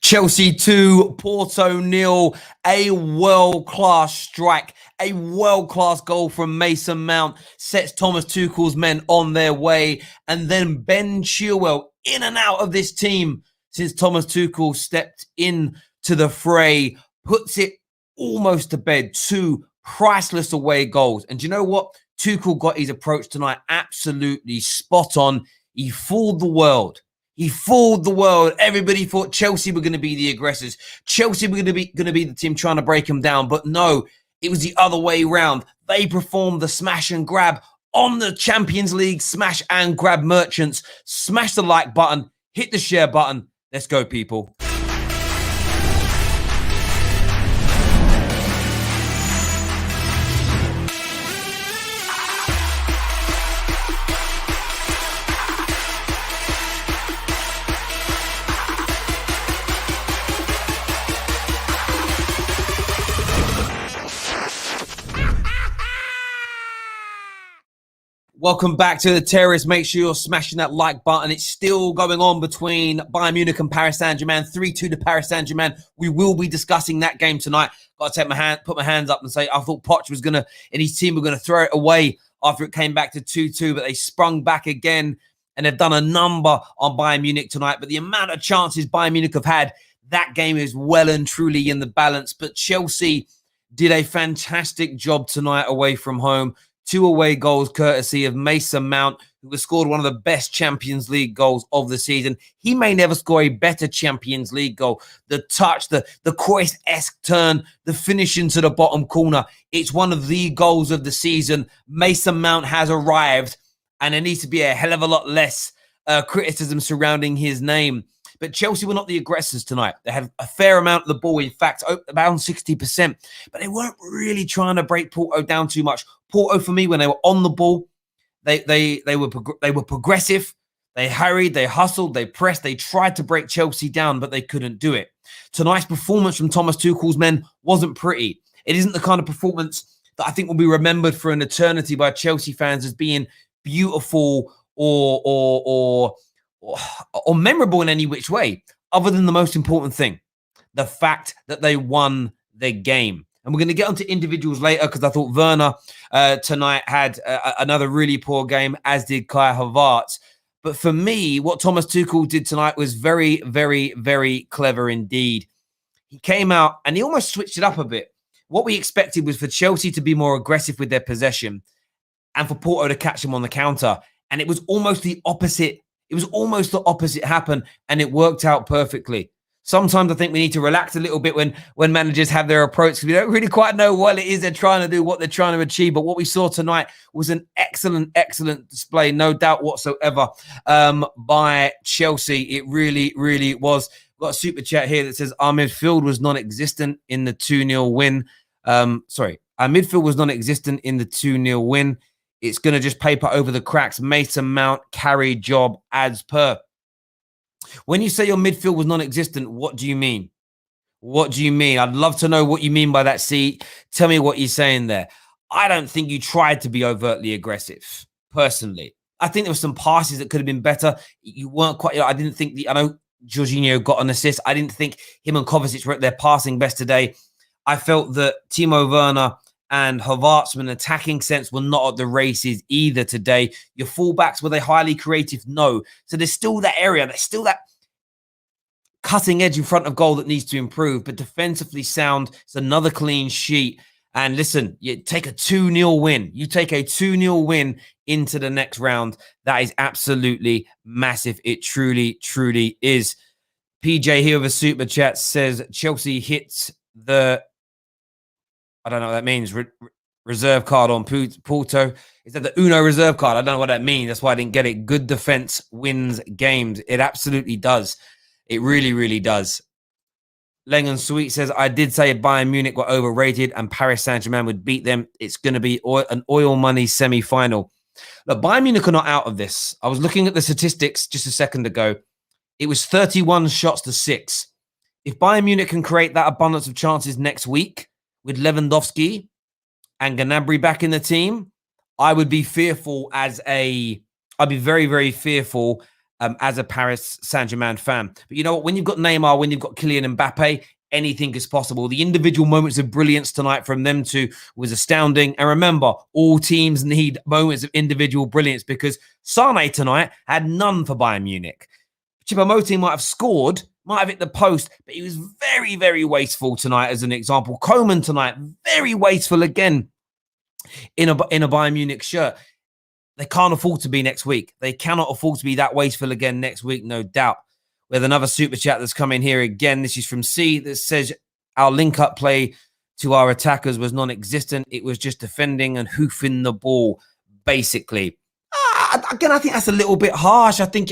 Chelsea 2, Porto 0, a world-class strike, a world-class goal from Mason Mount sets Thomas Tuchel's men on their way, and then Ben Chilwell in and out of this team since Thomas Tuchel stepped into the fray, puts it almost to bed. 2 priceless away goals. And do you know what? Tuchel got his approach tonight absolutely spot on. He fooled the world. He fooled the world. Everybody thought Chelsea were going to be the aggressors. Chelsea were going to be the team trying to break them down. But no, it was the other way around. They performed the smash and grab on the Champions League smash and grab merchants. Smash the like button. Hit the share button. Let's go, people. Welcome back to the Terrace. Make sure you're smashing that like button. It's still going on between Bayern Munich and Paris Saint-Germain. 3-2 to Paris Saint-Germain. We will be discussing that game tonight. Got to put my hands up and say I thought Poch was and his team were going to throw it away after it came back to 2-2, but they sprung back again and they've done a number on Bayern Munich tonight. But the amount of chances Bayern Munich have had, that game is well and truly in the balance. But Chelsea did a fantastic job tonight away from home. 2 away goals courtesy of Mason Mount, who has scored one of the best Champions League goals of the season. He may never score a better Champions League goal. The touch, the Cruyff-esque turn, the finish into the bottom corner. It's one of the goals of the season. Mason Mount has arrived, and there needs to be a hell of a lot less criticism surrounding his name. But Chelsea were not the aggressors tonight. They had a fair amount of the ball, in fact, around 60%. But they weren't really trying to break Porto down too much. Porto, for me, when they were on the ball, they were progressive. They hurried, they hustled, they pressed. They tried to break Chelsea down, but they couldn't do it. Tonight's performance from Thomas Tuchel's men wasn't pretty. It isn't the kind of performance that I think will be remembered for an eternity by Chelsea fans as being beautiful or memorable in any which way, other than the most important thing, the fact that they won the game. And we're going to get onto individuals later because I thought Werner tonight had another really poor game, as did Kai Havertz. But for me, what Thomas Tuchel did tonight was very, very, very clever indeed. He came out and he almost switched it up a bit. What we expected was for Chelsea to be more aggressive with their possession and for Porto to catch them on the counter. And it was almost the opposite. It was almost the opposite happen, and it worked out perfectly. Sometimes I think we need to relax a little bit when managers have their approach, because we don't really quite know what it is they're trying to do, what they're trying to achieve. But what we saw tonight was an excellent, excellent display, no doubt whatsoever, by Chelsea. It really, really was. We've got a super chat here that says our midfield was non-existent in the 2-0 win. Our midfield was non-existent in the 2-0 win. It's going to just paper over the cracks. Mason Mount carry job as per. When you say your midfield was non-existent, what do you mean? What do you mean? I'd love to know what you mean by that. See, tell me what you're saying there. I don't think you tried to be overtly aggressive, personally. I think there were some passes that could have been better. You weren't quite, I didn't think I know Jorginho got an assist. I didn't think him and Kovacic were at their passing best today. I felt that Timo Werner and Havertz, from an attacking sense, were not at the races either today. Your fullbacks, were they highly creative? No. So there's still that area. There's still that cutting edge in front of goal that needs to improve. But defensively sound, it's another clean sheet. And listen, you take a 2-0 win. You take a 2-0 win into the next round. That is absolutely massive. It truly, truly is. PJ here with a super chat says Chelsea hits the... I don't know what that means. Reserve card on Porto. Is that the Uno reserve card? I don't know what that means. That's why I didn't get it. Good defense wins games. It absolutely does. It really, really does. Lengon Sweet says, I did say Bayern Munich were overrated and Paris Saint-Germain would beat them. It's going to be an oil money semi-final. Look, Bayern Munich are not out of this. I was looking at the statistics just a second ago. It was 31 shots to 6. If Bayern Munich can create that abundance of chances next week, with Lewandowski and Gnabry back in the team, I would be fearful I'd be very, very fearful as a Paris Saint-Germain fan. But you know what? When you've got Neymar, when you've got Kylian Mbappe, anything is possible. The individual moments of brilliance tonight from them two was astounding. And remember, all teams need moments of individual brilliance because Sane tonight had none for Bayern Munich. Choupo-Moting might have scored, might have hit the post, but he was very, very wasteful tonight as an example. Coman tonight, very wasteful again in a Bayern Munich shirt. They can't afford to be next week. They cannot afford to be that wasteful again next week, no doubt. With another super chat that's come in here again. This is from C that says, our link-up play to our attackers was non-existent. It was just defending and hoofing the ball, basically. Again, I think that's a little bit harsh. I think...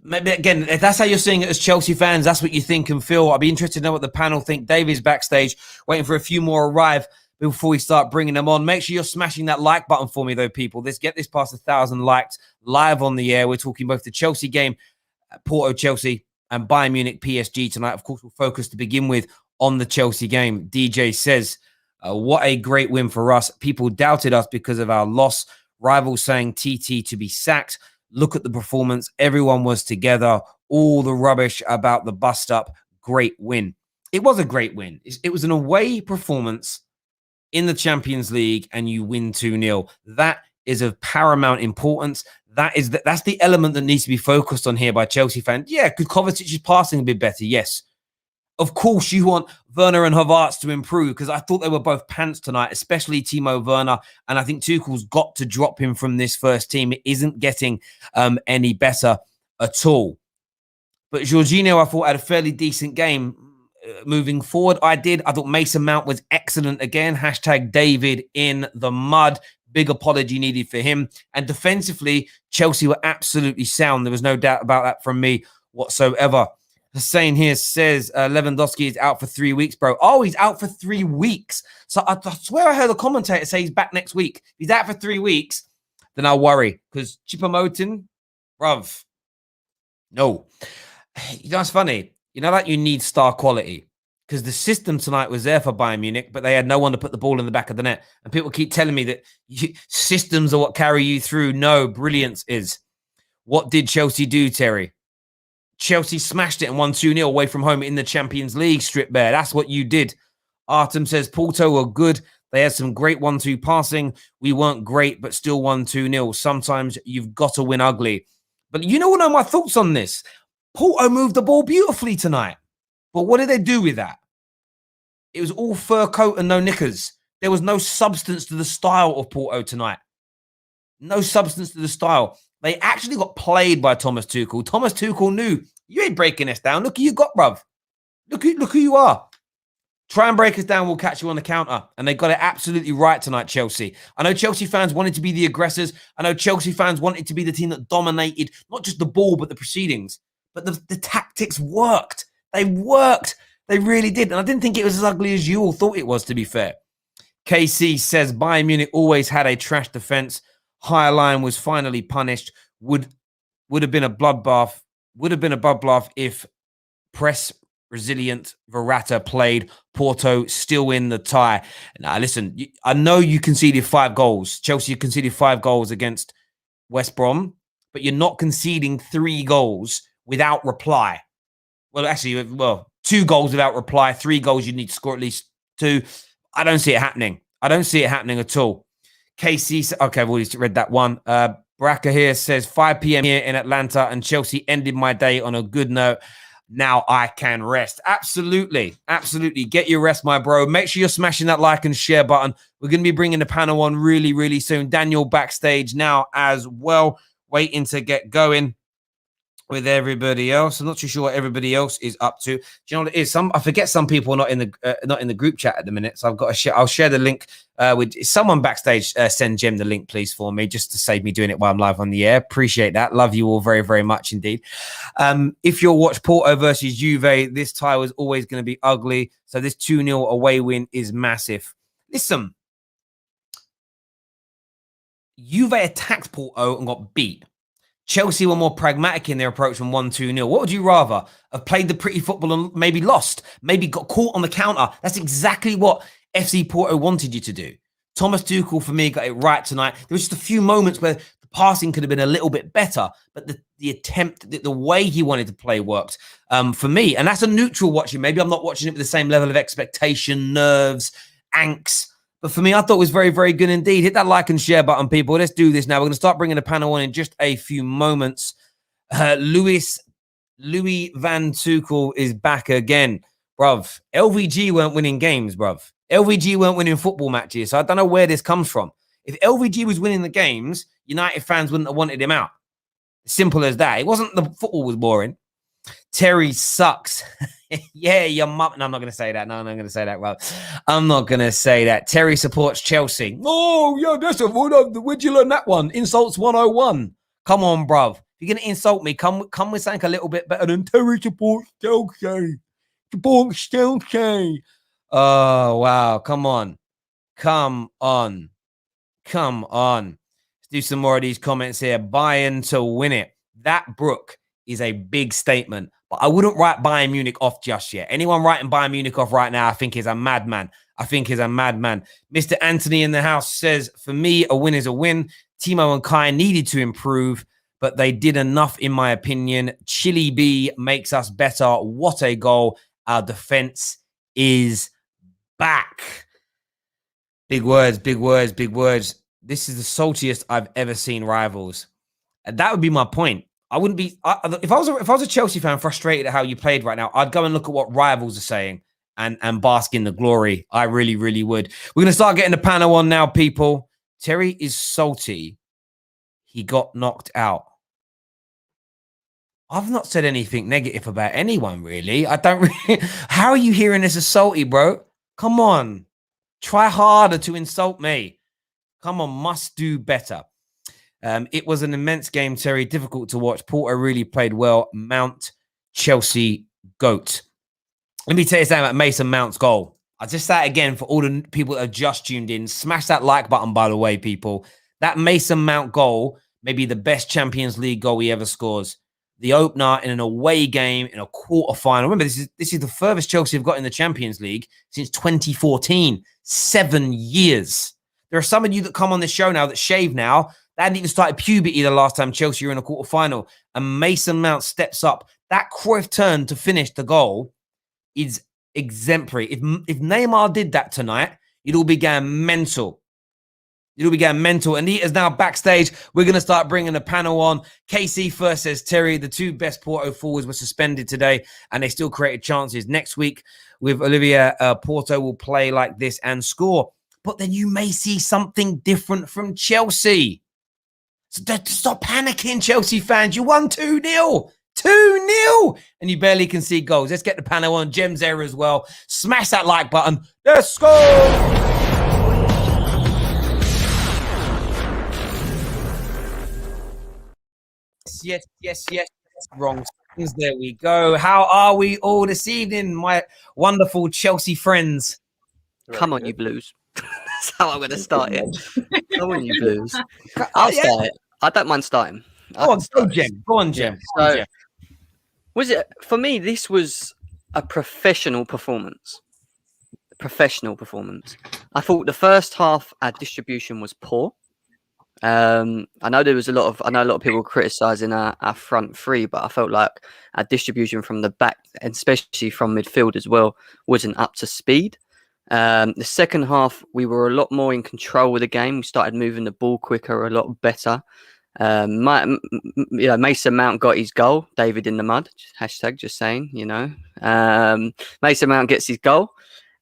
Maybe again, if that's how you're seeing it as Chelsea fans, that's what you think and feel. I'd be interested to know what the panel think. David's backstage, waiting for a few more arrive before we start bringing them on. Make sure you're smashing that like button for me, though, people. Let's get this past 1,000 likes live on the air. We're talking both the Chelsea game, Porto Chelsea, and Bayern Munich PSG tonight. Of course, we'll focus to begin with on the Chelsea game. DJ says, what a great win for us. People doubted us because of our loss. Rivals saying TT to be sacked. Look at the performance. Everyone was together. All the rubbish about the bust-up. Great win. It was a great win. It was an away performance in the Champions League, and you win 2-0. That is of paramount importance. That's the element that needs to be focused on here by Chelsea fans. Yeah, could Kovacic's passing a bit better? Yes. Of course, you want Werner and Havertz to improve because I thought they were both pants tonight, especially Timo Werner. And I think Tuchel's got to drop him from this first team. It isn't getting any better at all. But Jorginho, I thought, had a fairly decent game moving forward. I thought Mason Mount was excellent again. Hashtag David in the mud. Big apology needed for him. And defensively, Chelsea were absolutely sound. There was no doubt about that from me whatsoever. Hussein here says Lewandowski is out for 3 weeks, bro. Oh, he's out for 3 weeks. So I swear I heard a commentator say he's back next week. If he's out for 3 weeks, then I'll worry. Because Choupo-Moting, bruv, no. You know, it's funny. You know, like you need star quality. Because the system tonight was there for Bayern Munich, but they had no one to put the ball in the back of the net. And people keep telling me that systems are what carry you through. No, brilliance is. What did Chelsea do, Terry? Chelsea smashed it and won 2-0 away from home in the Champions League, strip bear. That's what you did. Artem says, Porto were good. They had some great 1-2 passing. We weren't great, but still won 2-0. Sometimes you've got to win ugly. But you know what are my thoughts on this? Porto moved the ball beautifully tonight. But what did they do with that? It was all fur coat and no knickers. There was no substance to the style of Porto tonight. No substance to the style. They actually got played by Thomas Tuchel. Thomas Tuchel knew, you ain't breaking us down. Look who you got, bruv. Look who you are. Try and break us down, we'll catch you on the counter. And they got it absolutely right tonight, Chelsea. I know Chelsea fans wanted to be the aggressors. I know Chelsea fans wanted to be the team that dominated, not just the ball, but the proceedings. But the tactics worked. They worked. They really did. And I didn't think it was as ugly as you all thought it was, to be fair. KC says, Bayern Munich always had a trash defense. Higher line was finally punished. Would have been a bloodbath. Would have been a bloodbath if press resilient Verratti played. Porto still in the tie. Now, listen, I know you conceded 5 goals. Chelsea conceded 5 goals against West Brom, but you're not conceding 3 goals without reply. Well, actually, 2 goals without reply. 3 goals you need to score at least 2. I don't see it happening. I don't see it happening at all. KC, okay, I've already read that one. Baraka here says 5 p.m. here in Atlanta and Chelsea ended my day on a good note. Now I can rest. Absolutely. Absolutely. Get your rest, my bro. Make sure you're smashing that like and share button. We're going to be bringing the panel on really, really soon. Daniel backstage now as well, waiting to get going with everybody else. I'm not too sure what everybody else is up to. Do you know what it is? I forget some people are not in the group chat at the minute, so I've got to share. I'll share the link with someone backstage. Send Jim the link, please, for me, just to save me doing it while I'm live on the air. Appreciate that. Love you all very, very much indeed. If you'll watch Porto versus Juve, this tie was always going to be ugly. So this 2-0 away win is massive. Listen, Juve attacked Porto and got beat. Chelsea were more pragmatic in their approach from 1-2-0. What would you rather? Have played the pretty football and maybe lost? Maybe got caught on the counter? That's exactly what FC Porto wanted you to do. Thomas Tuchel, for me, got it right tonight. There was just a few moments where the passing could have been a little bit better, but the attempt, the way he wanted to play worked for me. And that's a neutral watching. Maybe I'm not watching it with the same level of expectation, nerves, angst. But for me, I thought it was very, very good indeed. Hit that like and share button, people. Let's do this now. We're going to start bringing the panel on in just a few moments. Louis Van Tuchel is back again. Bruv, LVG weren't winning games, bruv. LVG weren't winning football matches. So I don't know where this comes from. If LVG was winning the games, United fans wouldn't have wanted him out. Simple as that. It wasn't the football was boring. Terry sucks. Yeah, your mum. No, I'm not going to say that. No, I'm not going to say that, bro. I'm not going to say that. Terry supports Chelsea. Oh, yeah, that's where'd you learn that one? Insults 101. Come on, bruv. If you're going to insult me, come with something a little bit better than Terry supports Chelsea. Supports Chelsea. Oh, wow. Come on. Let's do some more of these comments here. Bayern to win it. That Brook is a big statement, but I wouldn't write Bayern Munich off just yet. Anyone writing Bayern Munich off right now, I think is a madman. Mr. Anthony in the house says, for me, a win is a win. Timo and Kai needed to improve, but they did enough, in my opinion. Chili B makes us better. What a goal. Our defense is back. Big words. This is the saltiest I've ever seen rivals. And that would be my point. I wouldn't be if I was a Chelsea fan frustrated at how you played right now, I'd go and look at what rivals are saying and bask in the glory. I really, really would. We're gonna start getting the panel on now, people. Terry is salty. He got knocked out. I've not said anything negative about anyone, really. I don't really. How are you hearing this as salty, bro? Come on. Try harder to insult me. Come on, must do better. It was an immense game, Terry. Difficult to watch. Porto really played well. Mount, Chelsea, GOAT. Let me tell you something about Mason Mount's goal. I'll just say it again for all the people that have just tuned in. Smash that like button, by the way, people. That Mason Mount goal may be the best Champions League goal he ever scores. The opener in an away game in a quarterfinal. Remember, this is the furthest Chelsea have got in the Champions League since 2014. 7 years. There are some of you that come on this show now that shave now. They hadn't even started puberty the last time Chelsea were in a quarterfinal. And Mason Mount steps up. That Cruyff turn to finish the goal is exemplary. If Neymar did that tonight, it all began mental. And he is now backstage. We're going to start bringing the panel on. KC first says, Terry, the two best Porto forwards were suspended today, and they still created chances. Next week with Olivia, Porto will play like this and score. But then you may see something different from Chelsea. So stop panicking, Chelsea fans. You won 2-0. 2-0. And you barely can see goals. Let's get the panel on. Jem's there as well. Smash that like button. Let's go. Yes. Wrong. There we go. How are we all this evening, my wonderful Chelsea friends? Come on, you Blues. That's how I'm going to start it. Come on, you Blues. I'll start it. I don't mind starting. Go on, Jem. So, was it for me? This was a professional performance. I thought the first half, our distribution was poor. I know a lot of people criticizing our front three, but I felt like our distribution from the back, and especially from midfield as well, wasn't up to speed. The second half, we were a lot more in control of the game. We started moving the ball quicker, a lot better. Mason Mount got his goal. David in the mud. Hashtag just saying, Mason Mount gets his goal.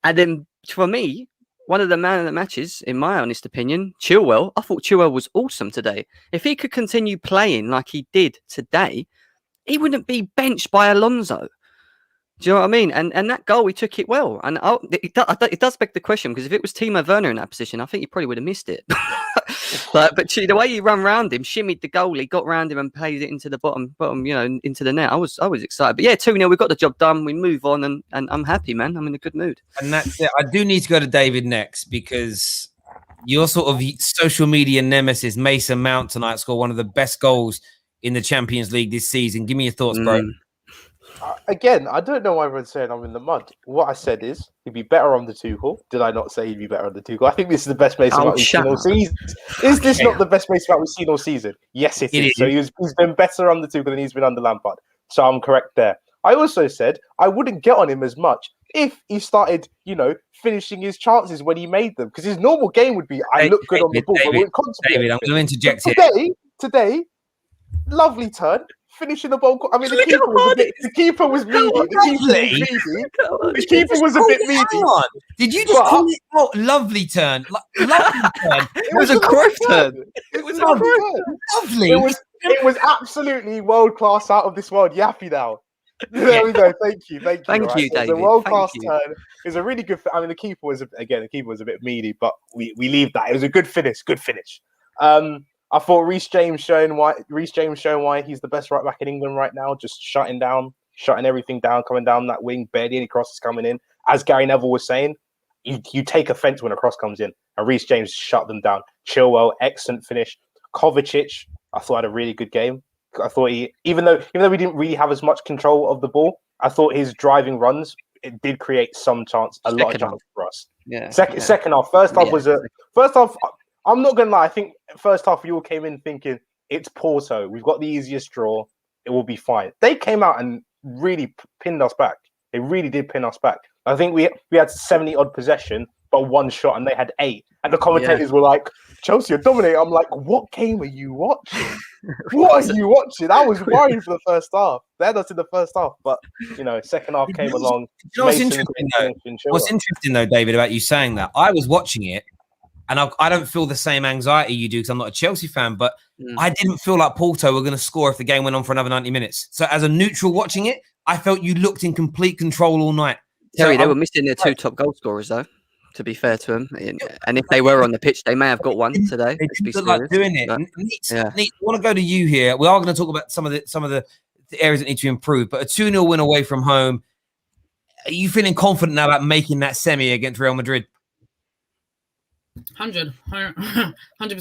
And then for me, one of the man of the matches, in my honest opinion, Chilwell. I thought Chilwell was awesome today. If he could continue playing like he did today, he wouldn't be benched by Alonso. Do you know what I mean? And that goal, he took it well. And it does beg the question, because if it was Timo Werner in that position, I think he probably would have missed it. but the way he ran round him, shimmied the goalie, got round him and played it into the bottom, into the net. I was excited. But yeah, 2-0, we got the job done. We move on, and I'm happy, man. I'm in a good mood. And that's it. I do need to go to David next, because your sort of social media nemesis, Mason Mount, tonight scored one of the best goals in the Champions League this season. Give me your thoughts, bro. Again, I don't know why everyone's saying I'm in the mud. What I said is he'd be better on the Tuchel. Did I not say he'd be better on the Tuchel? I think this is the best Mason Mount we've seen all season. Is this not the best Mason Mount we've seen all season? Yes, it is. So he's been better on the Tuchel than he's been under Lampard. So I'm correct there. I also said I wouldn't get on him as much if he started, finishing his chances when he made them. Because his normal game would be, I look good on the ball. David, I'm going to interject here. Today, lovely turn. Finishing the ball. I mean, the keeper was meaty. The keeper was a bit meaty. Did you just call it lovely turn? Lovely turn. It was a Cruyff turn. It was lovely. It was absolutely world class, out of this world. Yappy now. There we go. Thank you, David. The world class turn is a really good. I mean, the keeper was a bit meaty, but we leave that. It was a good finish. I thought Reece James showing why he's the best right back in England right now, just shutting everything down, coming down that wing, barely any crosses coming in. As Gary Neville was saying, you take offence when a cross comes in, and Reece James shut them down. Chilwell, excellent finish. Kovacic, I thought had a really good game. I thought even though we didn't really have as much control of the ball, I thought his driving runs, it did create some chance, a lot of chance for us. Yeah. Second half. First half. I'm not going to lie. I think first half we all came in thinking it's Porto. We've got the easiest draw. It will be fine. They came out and really pinned us back. They really did pin us back. I think we had 70-odd possession, but one shot, and they had 8. And the commentators were like, Chelsea are dominating. I'm like, what game are you watching? What are you watching? I was worried for the first half. They had us in the first half. But, second half came along. What's interesting, though, David, about you saying that? I was watching it. And I don't feel the same anxiety you do because I'm not a Chelsea fan, but I didn't feel like Porto were going to score if the game went on for another 90 minutes. So as a neutral watching it, I felt you looked in complete control all night. Terry, they were missing their 2 top goal scorers, though, to be fair to them. And if they were on the pitch, they may have got one today. They didn't look like doing it. Neat, I want to go to you here. We are going to talk about some of the areas that need to improve, but a 2-0 win away from home. Are you feeling confident now about making that semi against Real Madrid? 100%.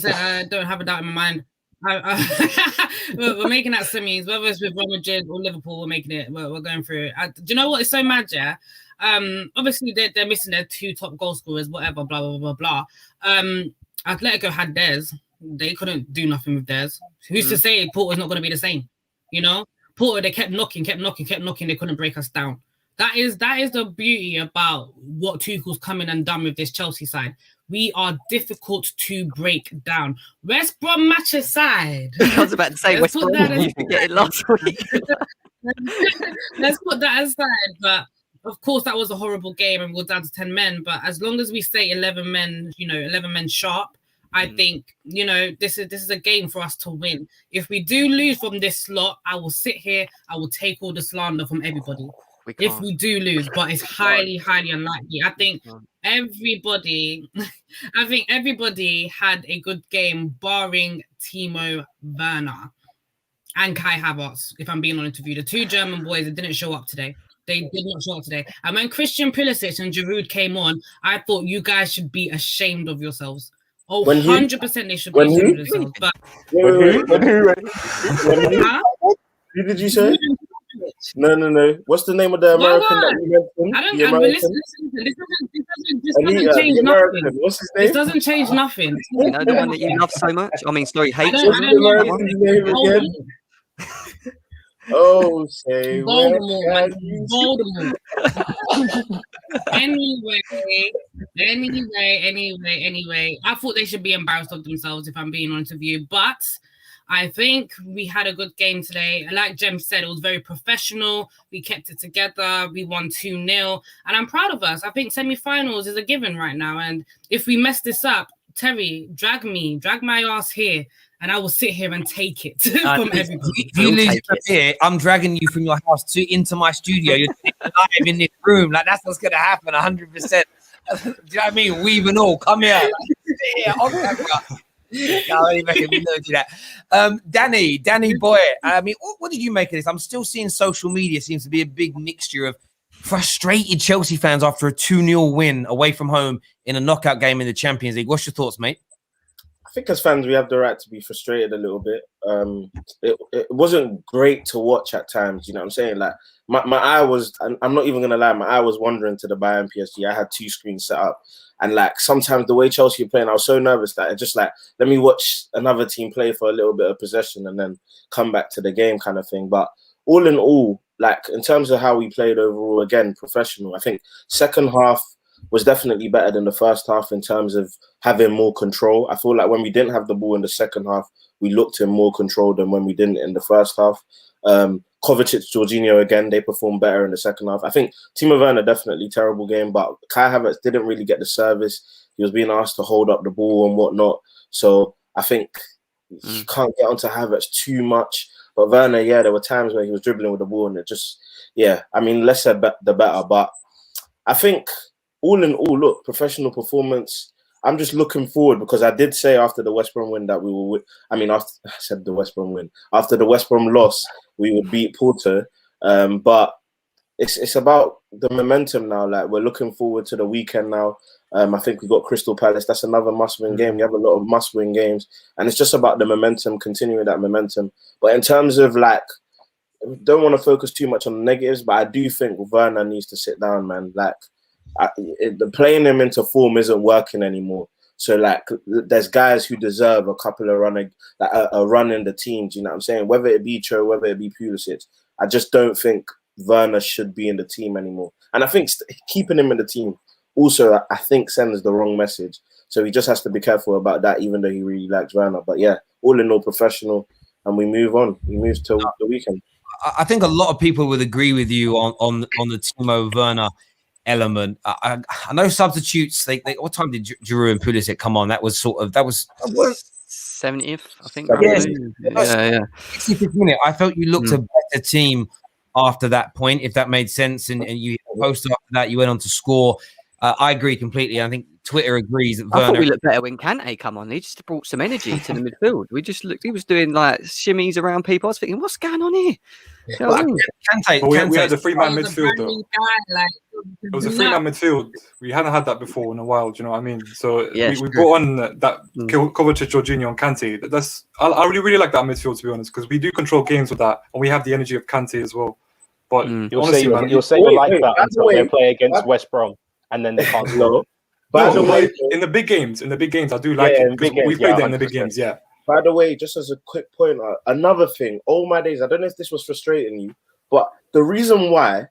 I don't have a doubt in my mind. We're making that semis, whether it's with Real Madrid or Liverpool. We're making it. We're going through it. Do you know what is so mad? Yeah. Obviously they're missing their 2 top goal scorers. Whatever. Blah blah blah blah. Atletico had theirs. They couldn't do nothing with theirs. Who's to say Porto's not going to be the same? Porto, they kept knocking. They couldn't break us down. That is the beauty about what Tuchel's coming and done with this Chelsea side. We are difficult to break down. West Brom match aside. I was about to say West Brom. You forget it last week. Let's put that aside. But of course, that was a horrible game, and we're down to 10 men. But as long as we stay 11 men, 11 men sharp, I think this is a game for us to win. If we do lose from this slot, I will sit here. I will take all the slander from everybody. If we do lose, but it's highly, highly unlikely. I think everybody had a good game, barring Timo Werner and Kai Havertz, if I'm being honest with you. The 2 German boys that didn't show up today. They did not show up today. And when Christian Pulisic and Giroud came on, I thought you guys should be ashamed of yourselves. 100% they should be ashamed of themselves. But who did you say? No. What's the name of the American that you mentioned? Listen. This doesn't change nothing. What's his name? This doesn't change nothing. The one that you love so much? Hate. Oh, say Voldemort. Anyway. I thought they should be embarrassed of themselves, if I'm being honest with you. But I think we had a good game today. Like Jem said, it was very professional. We kept it together. We won 2-0. And I'm proud of us. I think semi-finals is a given right now. And if we mess this up, Terry, drag my ass here. And I will sit here and take it from everybody. If you lose here, I'm dragging you from your house into my studio. You're live in this room. Like, that's what's going to happen, 100%. Do you know what I mean? Weave and all. Come here. On camera. No, I don't do that. Danny boy, I mean, what did you make of this? I'm still seeing social media seems to be a big mixture of frustrated Chelsea fans after a 2-0 win away from home in a knockout game in the Champions League. What's your thoughts, mate? I think as fans we have the right to be frustrated a little bit. It wasn't great to watch at times. You know what I'm saying? Like my eye was. I'm not even gonna lie. My eye was wandering to the Bayern PSG. I had 2 screens set up, and like sometimes the way Chelsea are playing, I was so nervous that I just like let me watch another team play for a little bit of possession and then come back to the game kind of thing. But all in all, like in terms of how we played overall, again professional. I think second half was definitely better than the first half in terms of having more control. I feel like when we didn't have the ball in the second half, we looked in more control than when we didn't in the first half. Kovacic, Jorginho, again, they performed better in the second half. I think Timo Werner, definitely terrible game, but Kai Havertz didn't really get the service. He was being asked to hold up the ball and whatnot. So I think you can't get onto Havertz too much. But Werner, yeah, there were times where he was dribbling with the ball and it just, yeah, I mean, less the better. But I think all in all, look, professional performance. I'm just looking forward because I did say after the West Brom win that we will. After the West Brom win, after the West Brom loss, we would beat Porto. But it's about the momentum now. Like we're looking forward to the weekend now. I think we got Crystal Palace. That's another must-win game. You have a lot of must-win games, and it's just about the momentum, continuing that momentum. But in terms of like, don't want to focus too much on the negatives, but I do think Werner needs to sit down, man. Like. The playing him into form isn't working anymore. So like, there's guys who deserve a couple of a run in the teams. You know what I'm saying? Whether it be Cho, whether it be Pulisic, I just don't think Werner should be in the team anymore. And I think keeping him in the team also, I think, sends the wrong message. So he just has to be careful about that, even though he really likes Werner. But yeah, all in all, professional, and we move on. We move to the weekend. I think a lot of people would agree with you on the Timo Werner element. I know substitutes. They what time did Giroud and Pulisic come on? That was 70th, I think. Yeah. 65th minute. I felt you looked a better team after that point, if that made sense. And you posted after that, you went on to score. I agree completely. I think Twitter agrees that I thought we looked better when Kante come on. He just brought some energy to the midfield. We just looked. He was doing like shimmies around people. I was thinking, what's going on here? Kante, we had a 3-man midfield though. It was a 3-man midfield. We hadn't had that before in a while. Do you know what I mean? So we brought on that Kovacic, Jorginho, and Kante. I really like that midfield, to be honest, because we do control games with that, and we have the energy of Kante as well. But you'll say you like that until they play against West Brom, and then they can't score. In the big games, I do like it because we played them in the big games. Yeah. By the way, just as a quick point, another thing. Oh my days! I don't know if this was frustrating you, but the reason why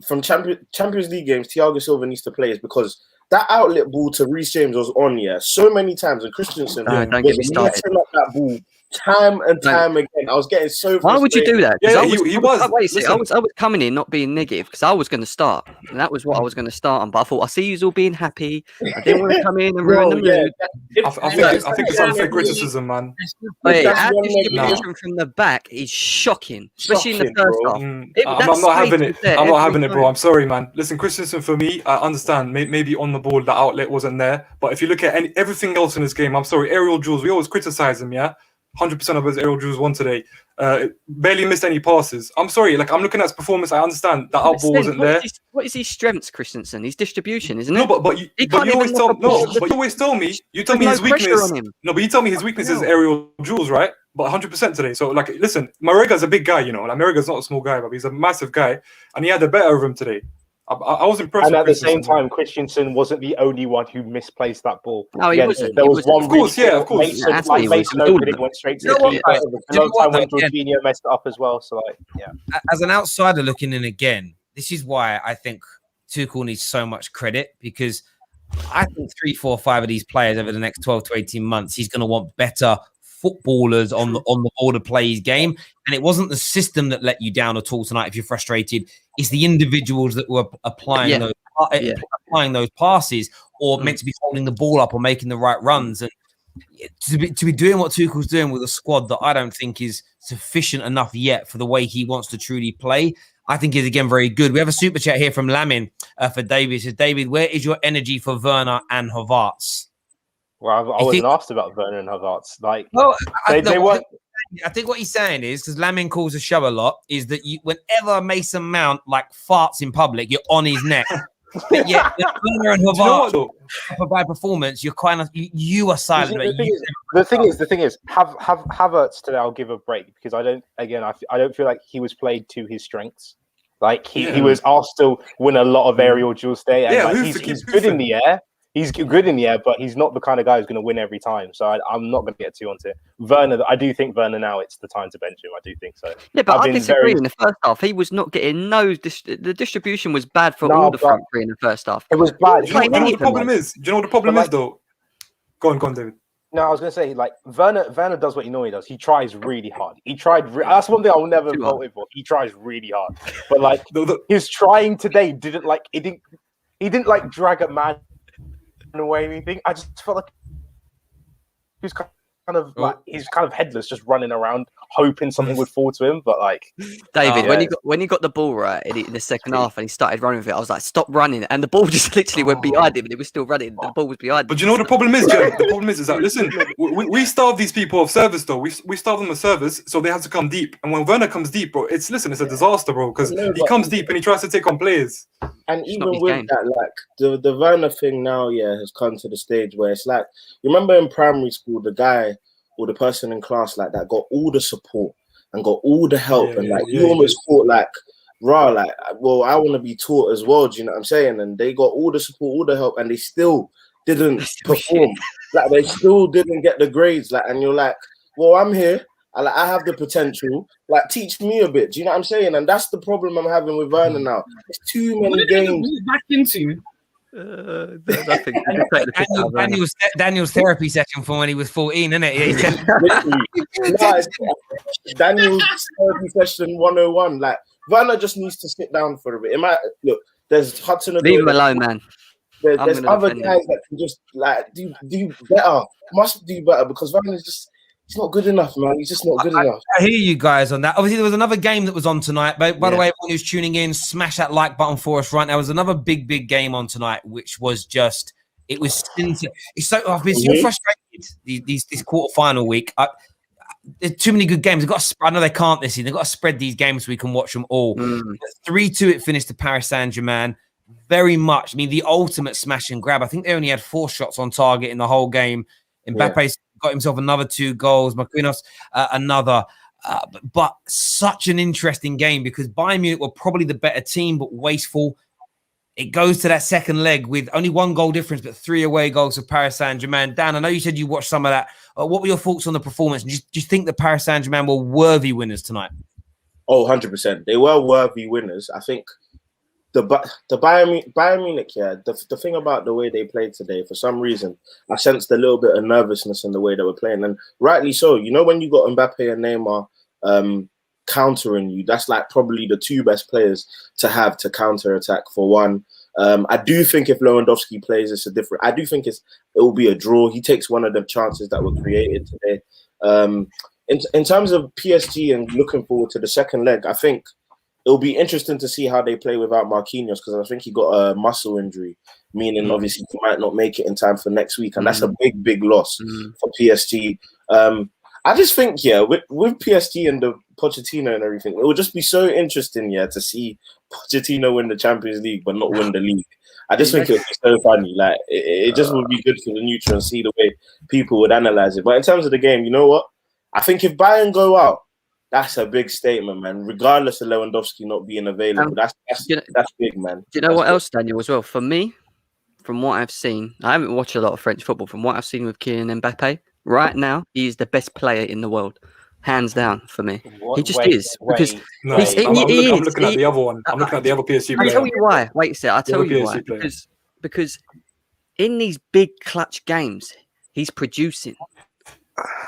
from Champions League games, Thiago Silva needs to play is because that outlet ball to Reece James was on, so many times, and Christensen was messing up that ball time and time again. I was getting so frustrated. Why would you do that? Yeah, he was. I was coming in not being negative because I was going to start, and that was what I was going to start on. But I thought I see you all being happy. I didn't want to come in and ruin the mood. I think it's unfair criticism, man. Wait, our distribution from the back is shocking, especially in the first half. I'm not having it. I'm not having it, bro. I'm sorry, man. Listen, Christensen, for me, I understand. Maybe on the ball, the outlet wasn't there. But if you look at everything else in this game, I'm sorry, aerial duels. We always criticize him, 100% of his aerial duels won today. Barely missed any passes. I'm sorry, like I'm looking at his performance. I understand that outball wasn't there. What is his strengths, Christensen? His distribution, isn't it? No, but you always tell me. You tell me his weakness. No, but you tell me his weakness is aerial duels, right? But 100% today. So like, listen, Marrega's a big guy, Like Marrega's not a small guy, but he's a massive guy, and he had the better of him today. I was impressed. And at the same time, Christensen wasn't the only one who misplaced that ball. No, he wasn't. There was one. Of course. Mason opened it, went straight to the keeper. A long time when Jorginho messed it up as well. So, As an outsider looking in again, this is why I think Tuchel needs so much credit, because I think 3, 4, 5 of these players over the next 12 to 18 months, he's going to want better footballers on the ball to play his game. And it wasn't the system that let you down at all tonight if you're frustrated. It's the individuals that were applying those passes or meant to be holding the ball up or making the right runs. And to be doing what Tuchel's doing with a squad that I don't think is sufficient enough yet for the way he wants to truly play, I think is again very good. We have a super chat here from Lamin for David. It says, David, where is your energy for Werner and Havertz? Well, I wasn't asked about Werner and Havertz. They weren't. I think what he's saying is, because Lamin calls the show a lot, is that whenever Mason Mount farts in public, you're on his neck. But yeah, Werner and Havertz a bad performance. You're kind of you are silent. The thing is, have Havertz today. I'll give a break because I don't feel like he was played to his strengths. Like he was asked to win a lot of aerial duels today, and he's good in the air. He's good in the air, but he's not the kind of guy who's going to win every time. So I'm not going to get too onto it. Werner, I do think Werner now it's the time to bench him. I do think so. Yeah, but I disagree. In the first half, he was not getting the distribution was bad for all the front three in the first half. It was bad. Do you know what the problem is? Do you know what the problem is, though? Go on, David. No, I was going to say, like, Werner does what he normally does. He tries really hard. That's one thing I will never vote him for. He tries really hard. But, like, his trying today didn't drag a man away or anything. I just felt like he was kind of headless, just running around, hoping something would fall to him. But like David, when he got the ball right in the second half and he started running with it, I was like, stop running! And the ball just literally went behind him, and it was still running. The ball was behind him. But you know what the problem is, Jen? The problem is that listen, we starve these people of service, though. We starve them of service, so they have to come deep. And when Werner comes deep, bro, it's a disaster, bro, because he comes deep and he tries to take on players. And even with that, like the Werner thing now, has come to the stage where it's like, you remember in primary school, the guy or the person in class like that got all the support and got all the help, you almost thought like, rah, like, well, I want to be taught as well. Do you know what I'm saying? And they got all the support, all the help, and they still didn't perform. Like they still didn't get the grades. Like, and you're like, well, I'm here. I have the potential. Like, teach me a bit. Do you know what I'm saying? And that's the problem I'm having with Werner now. It's too many games. Back into Daniel's therapy session from when he was 14, isn't it? Daniel's therapy session 101. Like, Werner just needs to sit down for a bit. Look, there's Hudson. Leave him alone, man. There's other guys that can just like do better. Must do better because Werner's just. He's not good enough, man. He's just not good enough. I hear you guys on that. Obviously, there was another game that was on tonight. By the way, everyone who's tuning in, smash that like button for us right now. There was another big game on tonight, which was just, it was it's so, I've been so frustrated this quarterfinal week. There's too many good games. I know they can't this season. They've got to spread these games so we can watch them all. 3-2 it finished to Paris Saint-Germain. Very much. I mean, the ultimate smash and grab. I think they only had 4 shots on target in the whole game. Mbappe's got himself another 2 goals. Marquinhos, another. But such an interesting game because Bayern Munich were probably the better team, but wasteful. It goes to that second leg with only 1 goal difference, but 3 away goals for Paris Saint-Germain. Dan, I know you said you watched some of that. What were your thoughts on the performance? Do you think that Paris Saint-Germain were worthy winners tonight? Oh, 100%. They were worthy winners. I think the Bayern Munich, the thing about the way they played today, for some reason, I sensed a little bit of nervousness in the way they were playing. And rightly so. You know, when you got Mbappe and Neymar countering you, that's like probably the 2 best players to have to counter attack for one. I do think if Lewandowski plays, it's a different. I do think it will be a draw. He takes one of the chances that were created today. In terms of PSG and looking forward to the second leg, I think it'll be interesting to see how they play without Marquinhos because I think he got a muscle injury, meaning obviously he might not make it in time for next week, and that's a big loss for PSG. I just think, with PSG and the Pochettino and everything, it would just be so interesting, to see Pochettino win the Champions League but not win the league. I just think it would be so funny. Like it just would be good for the neutral and see the way people would analyze it. But in terms of the game, you know what? I think if Bayern go out, that's a big statement, man. Regardless of Lewandowski not being available, that's big, man. Do you know what else, Daniel, as well? For me, from what I've seen, I haven't watched a lot of French football. From what I've seen with Kylian Mbappe, right now, he is the best player in the world. Hands down for me. He just is. Because I'm looking at the other one. I'm looking at the other PSG player. I'll tell you why. Wait a second. I'll tell you why. Because in these big clutch games, he's producing.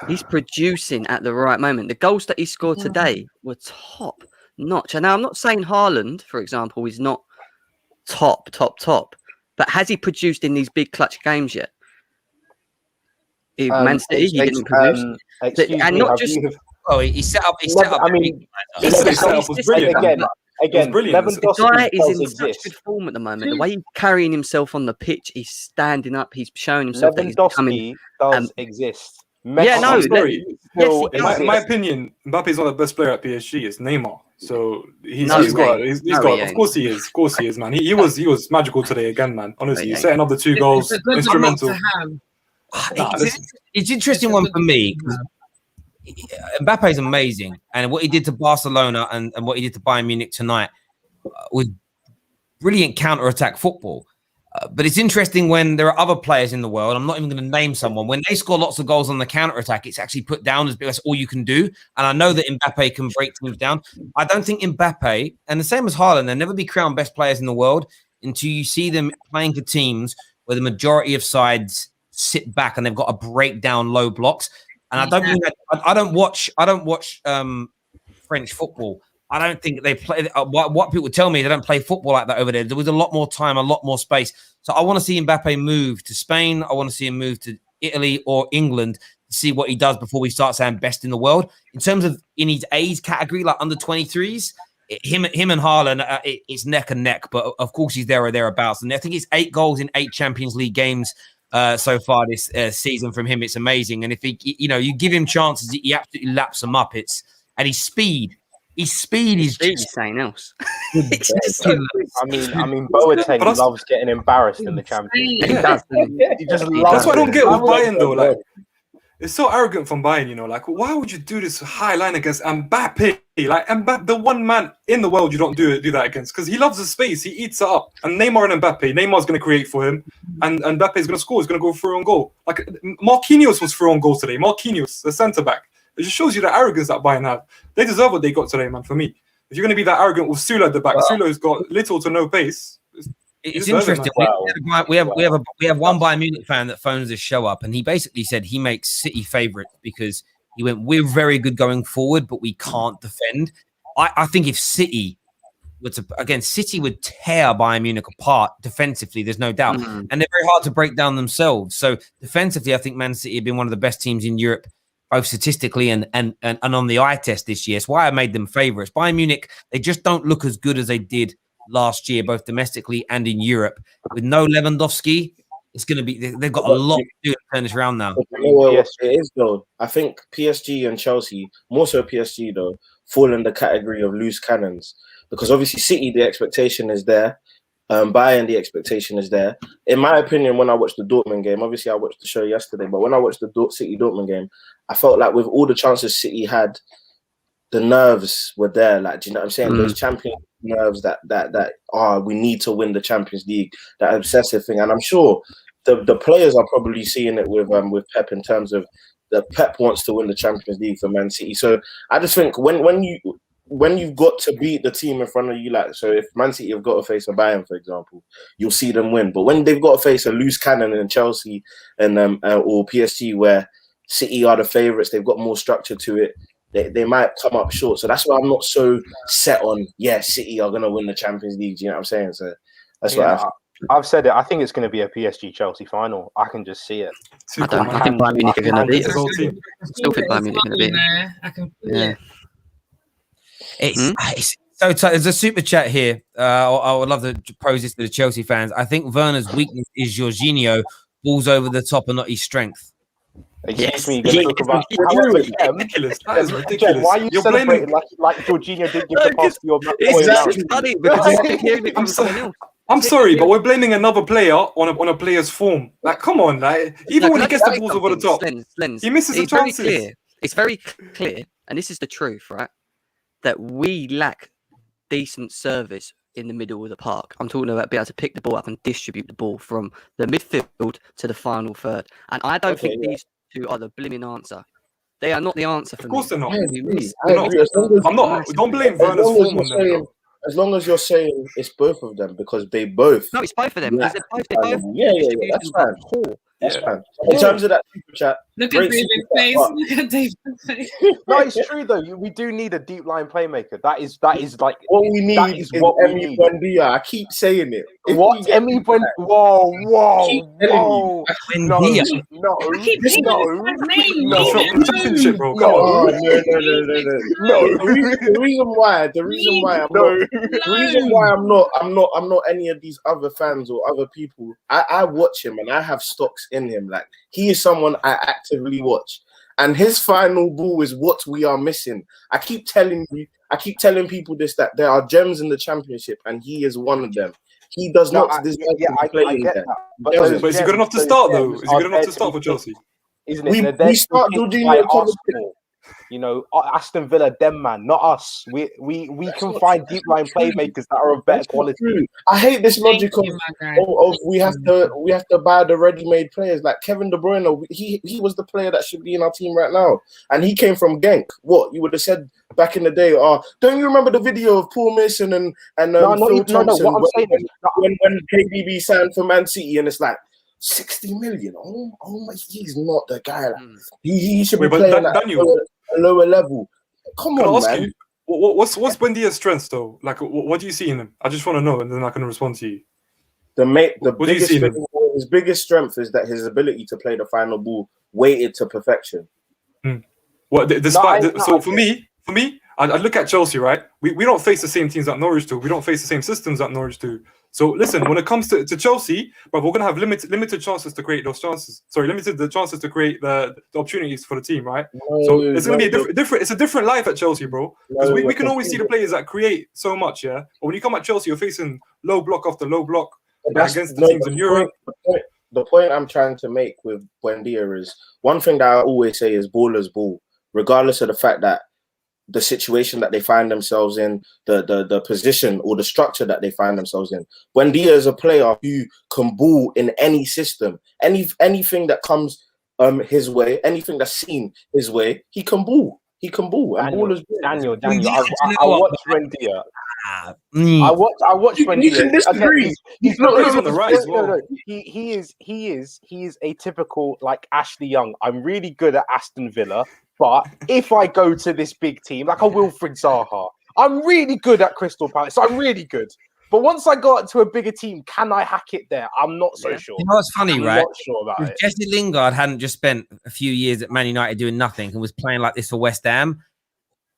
He's producing at the right moment. The goals that he scored today were top notch. And now I'm not saying Haaland, for example, is not top. But has he produced in these big clutch games yet? Man City, he didn't produce. And not just... he set up. I mean, was brilliant. Again, the guy is in such good form at the moment. The way he's carrying himself on the pitch, he's standing up, he's showing himself that he's becoming... does exist. I'm sorry. In my opinion, Mbappe is not the best player at PSG. It's Neymar. So he's got. Of course he is. Of course he is, man. He was magical today again, man. Honestly, he's setting up the 2 goals, instrumental. It's interesting one for me. Mbappe is amazing, and what he did to Barcelona and what he did to Bayern Munich tonight was brilliant counter-attack football. But it's interesting when there are other players in the world, I'm not even going to name someone, when they score lots of goals on the counter-attack, it's actually put down as that's all you can do. And I know that Mbappe can break teams down. I don't think Mbappe, and the same as Haaland, they'll never be crowned best players in the world until you see them playing for teams where the majority of sides sit back and they've got to break down low blocks. And I don't mean that, I don't watch French football. I don't think they play. What people tell me, they don't play football like that over there. There was a lot more time, a lot more space. So I want to see Mbappe move to Spain. I want to see him move to Italy or England to see what he does before we start saying best in the world. In terms of in his age category, like under 23s, him and Haaland, it's neck and neck. But of course, he's there or thereabouts. And I think it's 8 goals in 8 Champions League games so far this season from him. It's amazing. And if he, you give him chances, he absolutely laps them up. And his speed. His speed is just something else. I mean, Boateng loves getting embarrassed in the Champions League. He just loves. That's what I don't get with Bayern though. Like, it's so arrogant from Bayern. Like, why would you do this high line against Mbappe? Like, Mbappe, the one man in the world you don't do that against, because he loves the space. He eats it up. And Neymar and Mbappe, Neymar's going to create for him, and Mbappe's going to score. He's going to go through on goal. Like Marquinhos was through on goals today. Marquinhos, the centre back. It just shows you the arrogance that Bayern have. They deserve what they got today, man, for me. If you're going to be that arrogant with Sula at the back, Sula's got little to no pace. It's interesting. We have one Bayern Munich fan that phones this show up, and he basically said he makes City favourites because he went, we're very good going forward, but we can't defend. I think if City City would tear Bayern Munich apart defensively, there's no doubt. And they're very hard to break down themselves. So defensively, I think Man City have been one of the best teams in Europe, both statistically and on the eye test this year. It's why I made them favourites. Bayern Munich, they just don't look as good as they did last year, both domestically and in Europe. With no Lewandowski, it's going to be, they've got a lot to do to turn this around now. It is though. I think PSG and Chelsea, more so PSG though, fall in the category of loose cannons, because obviously City, the expectation is there. Bayern, the expectation is there. In my opinion, when I watched the Dortmund game, obviously I watched the show yesterday, but when I watched the City Dortmund game, I felt like with all the chances City had, the nerves were there. Like, do you know what I'm saying? Those champion nerves that we need to win the Champions League, that obsessive thing. And I'm sure the players are probably seeing it with Pep in terms of that Pep wants to win the Champions League for Man City. So I just think when you've got to beat the team in front of you, like, so if Man City have got to face a Bayern, for example, you'll see them win. But when they've got to face a loose cannon in Chelsea and or PSG, where City are the favourites, they've got more structure to it, they might come up short. So that's why I'm not so set on, City are going to win the Champions League. Do you know what I'm saying? So that's what I've said it. I think it's going to be a PSG-Chelsea final. I can just see it. I think Bayern Munich are going to beat it. I still think Bayern Munich are going to beat it. I can feel it. So there's a super chat here. I would love to pose this to the Chelsea fans. I think Werner's weakness is Jorginho balls over the top and not his strength. Excuse me, talk about ridiculous. That is ridiculous. Why are you celebrating like Jorginho didn't give the pass to your exactly. Funny because I'm sorry, but we're blaming another player on a player's form. Like, come on, even when he gets the balls over the top, he misses the chances. It's very clear, and this is the truth, right? That we lack decent service in the middle of the park. I'm talking about being able to pick the ball up and distribute the ball from the midfield to the final third. And I don't think these two are the blimmin' answer. They are not the answer for me. Of course they're not. I'm not. Don't blame Werner's form on them. As long as you're saying it's both of them, because they both. No, it's both of them. That's fine. That's fine. In terms of that super chat, look at David's face. Look at David's face. No, it's true though. We do need a deep line playmaker. That is like what we need. That is what we need. Buendia. I keep saying it. What Emi Buendia? Whoa. No. The reason why I'm not any of these other fans or other people. I watch him and I have stocks in him. Like, he is someone I actively watch. And his final ball is what we are missing. I keep telling people this, that there are gems in the Championship, and he is one of them. He does not deserve to play in there. But is he good enough to start, though? Is he good enough to start for Chelsea? Isn't it? We start Jorginho. You know, Aston Villa, them man, not us. We can find deep line playmakers that are of better quality. I hate this logic of we have to buy the ready-made players. Like Kevin De Bruyne, he was the player that should be in our team right now, and he came from Genk. What you would have said back in the day? Don't you remember the video of Paul Mason and Phil Thompson when KDB signed for Man City, and it's like 60 million. Oh my, he's not the guy. He should be playing at a lower level. Come on, man. You, what's Buendia's strengths though? Like, what do you see in him? I just want to know, and then I can respond to you. His biggest strength is that his ability to play the final ball weighted to perfection. Well, for me, I look at Chelsea, right? We don't face the same teams that Norwich do. We don't face the same systems that Norwich do. So listen, when it comes to Chelsea, but we're gonna have limited chances to create those chances. Sorry, limited the chances to create the opportunities for the team, right? So it's gonna be a different. It's a different life at Chelsea, bro. Because we can always see the players that create so much, yeah. But when you come at Chelsea, you're facing low block after low block against the teams in Europe. The point I'm trying to make with Buendia is one thing that I always say is ballers ball, regardless of the fact that the situation that they find themselves in, the position or the structure that they find themselves in. Buendia is a player who can ball in any system, anything that comes his way, anything that's seen his way, he can ball. He can ball. Daniel, I watched Buendia. I watched Buendia. You can disagree. He's not on the right as well. No. He is a typical like Ashley Young. I'm really good at Aston Villa. But if I go to this big team, like a Wilfried Zaha, I'm really good at Crystal Palace. So I'm really good. But once I got to a bigger team, can I hack it there? I'm not so sure. You know what's funny, right? Not sure about it. Jesse Lingard hadn't just spent a few years at Man United doing nothing and was playing like this for West Ham,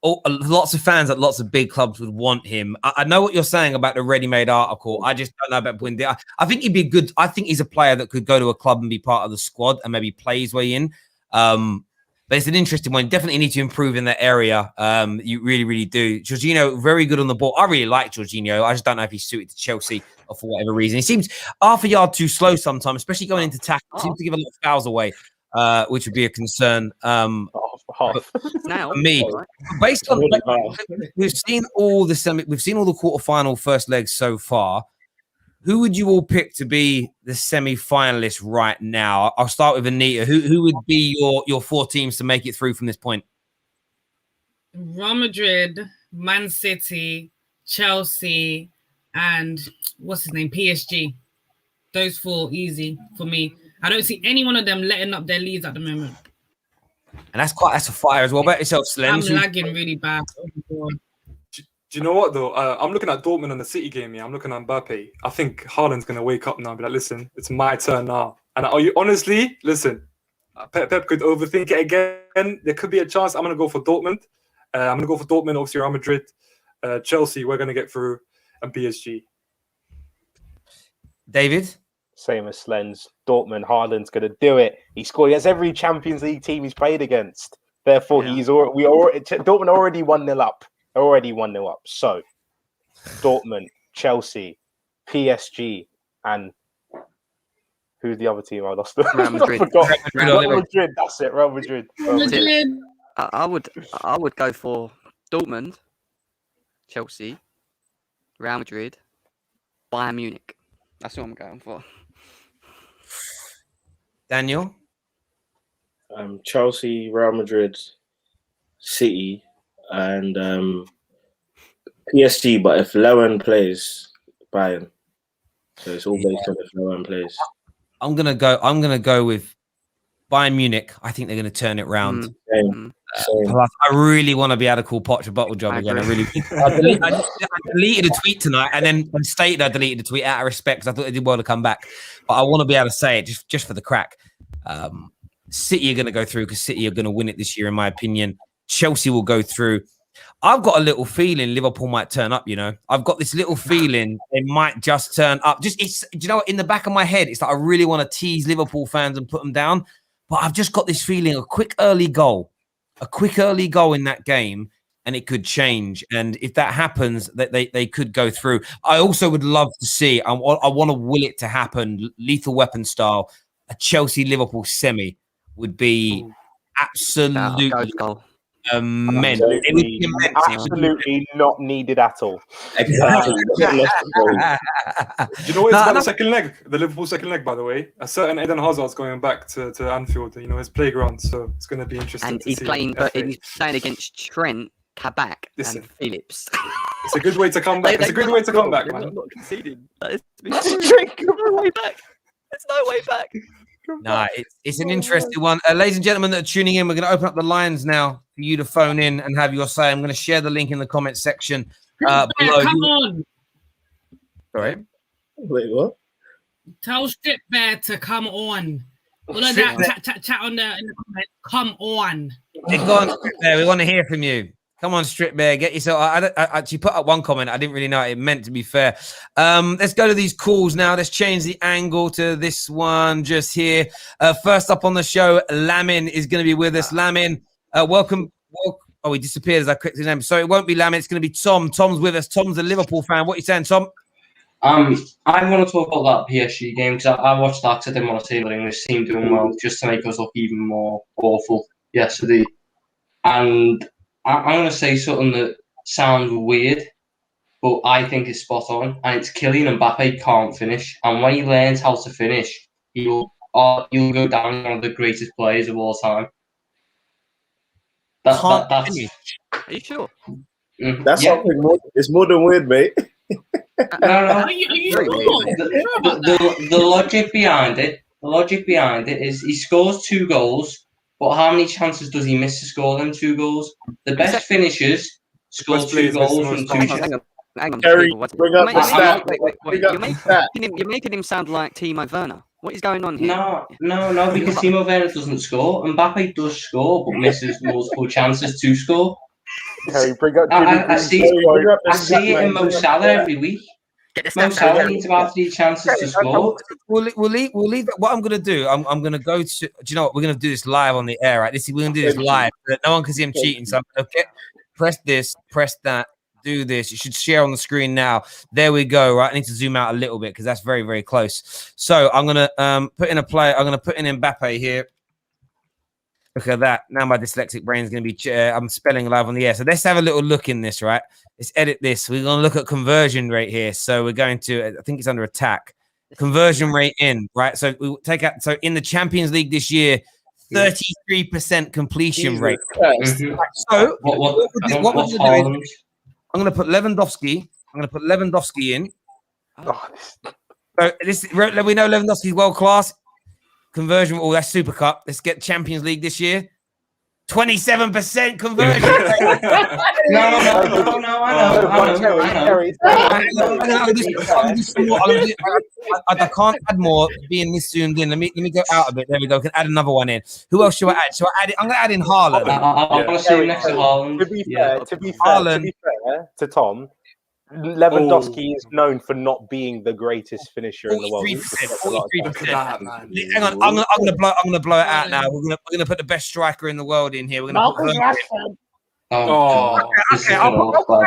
lots of fans at lots of big clubs would want him. I know what you're saying about the ready-made article. I just don't know about Buendia. I think he'd be good. I think he's a player that could go to a club and be part of the squad and maybe play his way in. But it's an interesting one. Definitely need to improve in that area. You really, really do. Jorginho, very good on the ball. I really like Jorginho. I just don't know if he's suited to Chelsea or for whatever reason. He seems half a yard too slow sometimes, especially going into tackle. Seems to give a lot of fouls away, which would be a concern. Now, for me, based on we've seen all the quarterfinal first legs so far. Who would you all pick to be the semi-finalists right now? I'll start with Anita. Who would be your four teams to make it through from this point? Real Madrid, Man City, Chelsea, and what's his name? PSG. Those four easy for me. I don't see any one of them letting up their leads at the moment. And that's a fire as well. About yourself, Slen. I'm lagging really bad. Do you know what, though? I'm looking at Dortmund and the City game here. I'm looking at Mbappe. I think Haaland's going to wake up now and be like, listen, it's my turn now. And honestly, listen, Pep could overthink it again. There could be a chance. I'm going to go for Dortmund. I'm going to go for Dortmund, obviously Real Madrid. Chelsea, we're going to get through. And PSG. David? Same as Slen's. Dortmund, Haaland's going to do it. He scored against every Champions League team he's played against. Therefore, Dortmund already 1-0 up. Already 1-0 up. So, Dortmund, Chelsea, PSG, and who's the other team I lost? Real Madrid. I forgot. Real Madrid. That's it. Real Madrid. I would go for Dortmund, Chelsea, Real Madrid, Bayern Munich. That's what I'm going for. Daniel? Chelsea, Real Madrid, City, and PSG. But if Lewan plays, Bayern. So it's all based on if Lewan plays. I'm gonna go with Bayern Munich. I think they're gonna turn it round. Same. I really want to be able to call Poch a bottle job again. I deleted a tweet tonight and then stated I deleted the tweet out of respect because I thought they did well to come back. But I want to be able to say it just for the crack. City are going to go through because City are going to win it this year, in my opinion. Chelsea will go through. I've got a little feeling Liverpool might turn up, you know. I've got this little feeling they might just turn up. In the back of my head, it's like I really want to tease Liverpool fans and put them down. but I've just got this feeling a quick early goal in that game, and it could change. And if that happens, that they could go through. I also would love to see, I want to will it to happen, lethal weapon style, a Chelsea-Liverpool semi would be absolutely immense. It would be immense. Absolutely not needed at all. Exactly. Do you know what it's about the second leg? The Liverpool second leg, by the way. A certain Eden Hazard's going back to Anfield, his playground. So it's going to be interesting. And he's playing against Trent, Kabak, and Phillips. It's a good way to come back. It's a good way to come back, man. Not conceding. There's no way back. There's no way back. No, it's an interesting one. Ladies and gentlemen that are tuning in, we're going to open up the lines now for you to phone in and have your say. I'm going to share the link in the comment section below. Come on. Sorry? Wait, what? Tell Strip Bear to come on. All of that chat in the comment. Come on. Go on, Strip Bear. We want to hear from you. Come on, Strip Bear. Get yourself. I actually put up one comment. I didn't really know it meant to be fair. Let's go to these calls now. Let's change the angle to this one just here. First up on the show, Lamin is going to be with us. Lamin, welcome. Oh, he disappeared as I clicked his name. So it won't be Lamin. It's going to be Tom. Tom's with us. Tom's a Liverpool fan. What are you saying, Tom? I want to talk about that PSG game because I watched that because I didn't want to see the English team doing well just to make us look even more awful yesterday. And I'm going to say something that sounds weird, but I think is spot on. And it's Kylian Mbappe can't finish. And when he learns how to finish, you'll go down as one of the greatest players of all time. That's Are you sure? That's something more. It's more than weird, mate. No. Are you sure? The logic behind it. The logic behind it is he scores 2 goals. But how many chances does he miss to score them 2 goals? The best finishers score 2 goals from 2 chances. Hang on. Gary, bring up the stat. You're making him sound like Timo Werner. What is going on here? No, because Timo Werner doesn't score. Mbappe does score, but misses multiple chances to score. Gary, bring up I see it in Mo Salah every week. Mo Salah needs about 3 chances to score. We'll leave that. What I'm going to do, I'm going to go to. Do you know what? We're going to do this live on the air, right? We're going to do this live. No one can see him cheating. So I'm going to press this, press that, do this. You should share on the screen now. There we go. Right, I need to zoom out a little bit because that's very, very close. So I'm going to put in a play. I'm going to put in Mbappe here. Look at that. Now my dyslexic brain is going to be, I'm spelling live on the air. So let's have a little look in this, right? Let's edit this. We're going to look at conversion rate here. So we're going to, I think it's under attack. Conversion rate in, right? So we take out, so in the Champions League this year, 33% completion rate. Mm-hmm. So what we're going to do is, I'm going to put Lewandowski. I'm going to put Lewandowski in. So we know Lewandowski's world class. Conversion, that's Super Cup. Let's get Champions League this year. 27% conversion. No, I can't add more being this zoomed in. Let me go out a bit. There we go. I can add another one in. Who else should I add? I'm going to add in Haaland. I want to see next to Haaland. To be fair to Tom, Lewandowski is known for not being the greatest finisher in the world. 43%. Hang on, I'm gonna blow it out now. We're gonna put the best striker in the world in here. We're gonna put Rashford. Okay. I'll put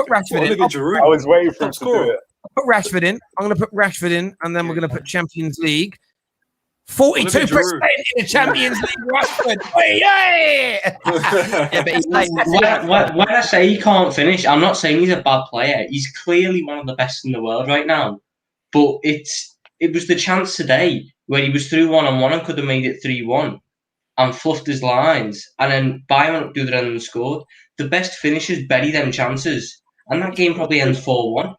Rashford in. I was waiting for him to do it. I'll put Rashford in. I'm gonna put Rashford in, and then we're gonna put Champions League. 42% in the Champions League, Rashford. Yeah, but when I say he can't finish, I'm not saying he's a bad player. He's clearly one of the best in the world right now. But it was the chance today where he was through 1-on-1 and could have made it 3-1 and fluffed his lines. And then Bayern went up to the end and scored. The best finishers bury them chances. And that game probably ends 4-1.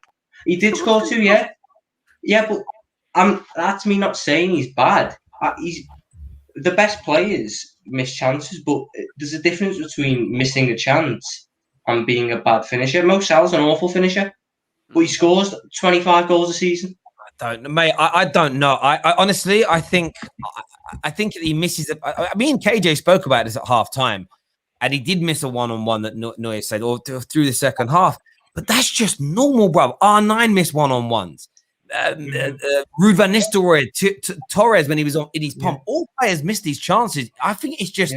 He did score 2, yeah. Yeah, but that's me not saying he's bad. He's the best players miss chances, but there's a difference between missing a chance and being a bad finisher. Mo Salah's an awful finisher, but he scores 25 goals a season. I don't know. I honestly, I think he misses. Me and KJ spoke about this at half time, and he did miss a 1-on-1 that Neuer said, or through the second half. But that's just normal, bro. R9 missed 1-on-1s. Ruud van Nistelrooy, Torres when he was in his pomp. All players missed these chances. I think it's just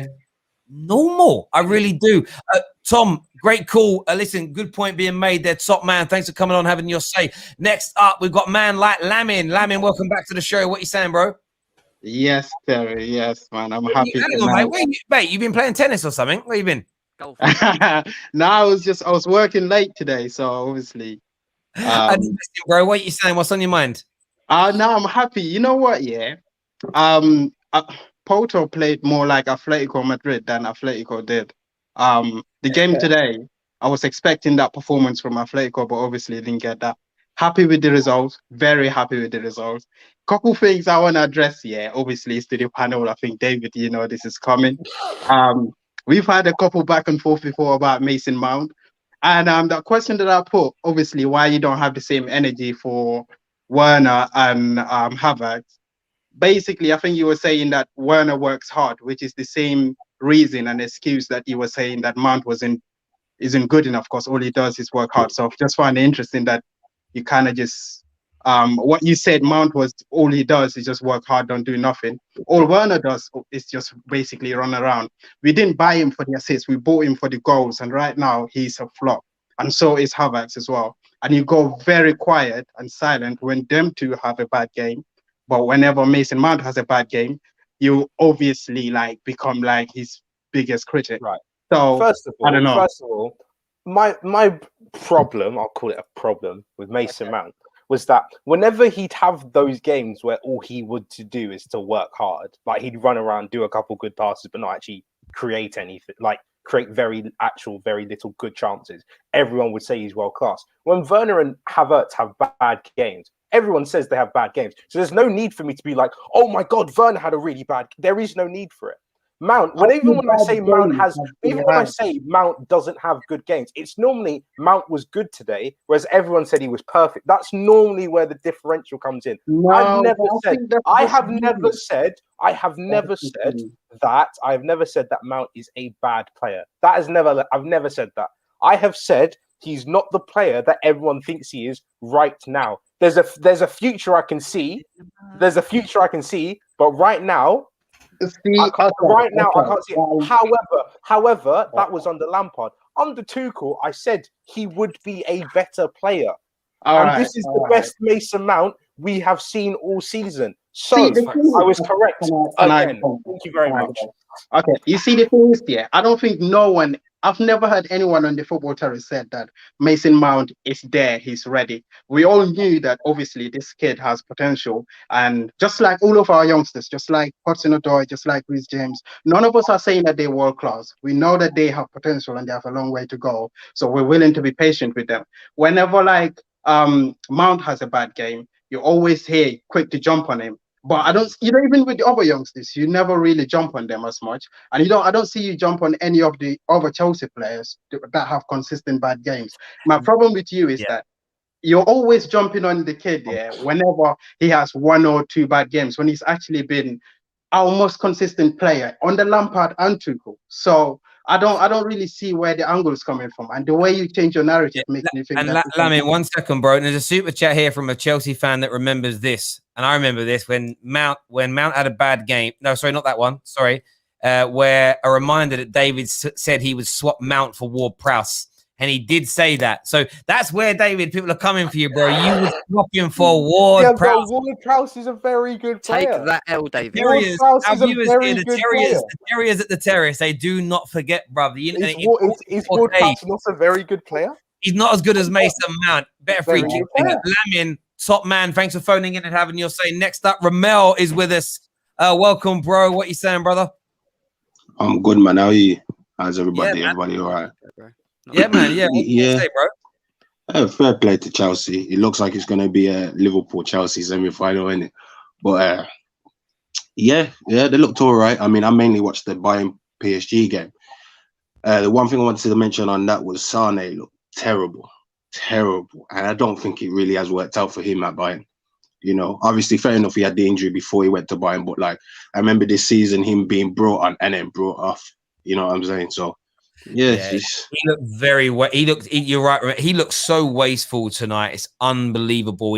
normal. I really do. Tom, great call. Listen, good point being made there. Top man, thanks for coming on, having your say. Next up, we've got man like Lamin. Lamin, welcome back to the show. What you saying, bro? Yes, Terry. Yes, man. I'm happy. Mate, you been playing tennis or something? Where you been? Golf. No, I was working late today, so obviously. I didn't listen, bro. What are you saying? What's on your mind? No, I'm happy. You know what? Yeah. Porto played more like Atletico Madrid than Atletico did. The game today, I was expecting that performance from Atletico, but obviously didn't get that. Happy with the results. Very happy with the results. Couple things I want to address. Yeah, obviously studio panel. I think David, you know this is coming. We've had a couple back and forth before about Mason Mount. And the question that I put, obviously, why you don't have the same energy for Werner and Havertz. Basically, I think you were saying that Werner works hard, which is the same reason and excuse that you were saying that Mount isn't good enough because all he does is work hard. So I just find it interesting that you kind of just what you said, Mount was all he does is just work hard, don't do nothing. All Werner does is just basically run around. We didn't buy him for the assists, we bought him for the goals, and right now he's a flop. And so is Havertz as well. And you go very quiet and silent when them two have a bad game. But whenever Mason Mount has a bad game, you obviously become like his biggest critic. Right. So first of I don't know. My problem, I'll call it a problem with Mason Mount, was that whenever he'd have those games where all he would to do is to work hard, like he'd run around, do a couple good passes, but not actually create anything, like create very little good chances, everyone would say he's world class. When Werner and Havertz have bad games, everyone says they have bad games. So there's no need for me to be like, oh my God, Werner had a really bad. There is no need for it. Mount, when I say Mount doesn't have good games, it's normally Mount was good today, whereas everyone said he was perfect. That's normally where the differential comes in. No, I have never said that Mount is a bad player. I've never said that. I have said he's not the player that everyone thinks he is right now. There's a future I can see. But right now, I can't see it. However, that was under Lampard. Under Tuchel, I said he would be a better player. This is the best Mason Mount we have seen all season. So I was correct again. Thank you very much. Okay, you see the thing is, I don't think I've never heard anyone on the Football Terrace said that Mason Mount is there, he's ready. We all knew that obviously this kid has potential, and just like all of our youngsters, just like Hudson-Odoi, just like Reece James, none of us are saying that they're world class. We know that they have potential and they have a long way to go, so we're willing to be patient with them. Whenever Mount has a bad game, you always hear quick to jump on him. But even with the other youngsters, you never really jump on them as much. And I don't see you jump on any of the other Chelsea players that have consistent bad games. My problem with you is that you're always jumping on the kid whenever he has one or two bad games, when he's actually been our most consistent player under Lampard and Tuchel. So I don't really see where the angle is coming from, and the way you change your narrative makes me think. And Lamin, 1 second, bro. And there's a super chat here from a Chelsea fan that remembers this, and I remember this when Mount had a bad game. No, sorry, not that one. Sorry, where a reminder that David said he would swap Mount for Ward-Prowse. And he did say that. So that's where, David, people are coming for you, bro. You were swapping for Ward-Prowse. Ward-Prowse is a very good player. Take that L, David. The Terriers at the Terrace, they do not forget, brother. Is Ward-Prowse not a very good player? He's not as good as Mason Mount. Better free kick. Lamin, top man. Thanks for phoning in and having your say. Next up, Ramel is with us. Welcome, bro. What you saying, brother? I'm good, man. How are you? How's everybody? Yeah, everybody all right? Yeah, man. Yeah. What you say, bro? Fair play to Chelsea. It looks like it's going to be a Liverpool-Chelsea semi-final, isn't it? But they looked all right. I mean, I mainly watched the Bayern PSG game. The one thing I wanted to mention on that was Sane looked terrible. And I don't think it really has worked out for him at Bayern. You know, obviously, fair enough, he had the injury before he went to Bayern. But, I remember this season him being brought on and then brought off. You know what I'm saying? So, yeah, he looked very. You're right. He looked so wasteful tonight. It's unbelievable.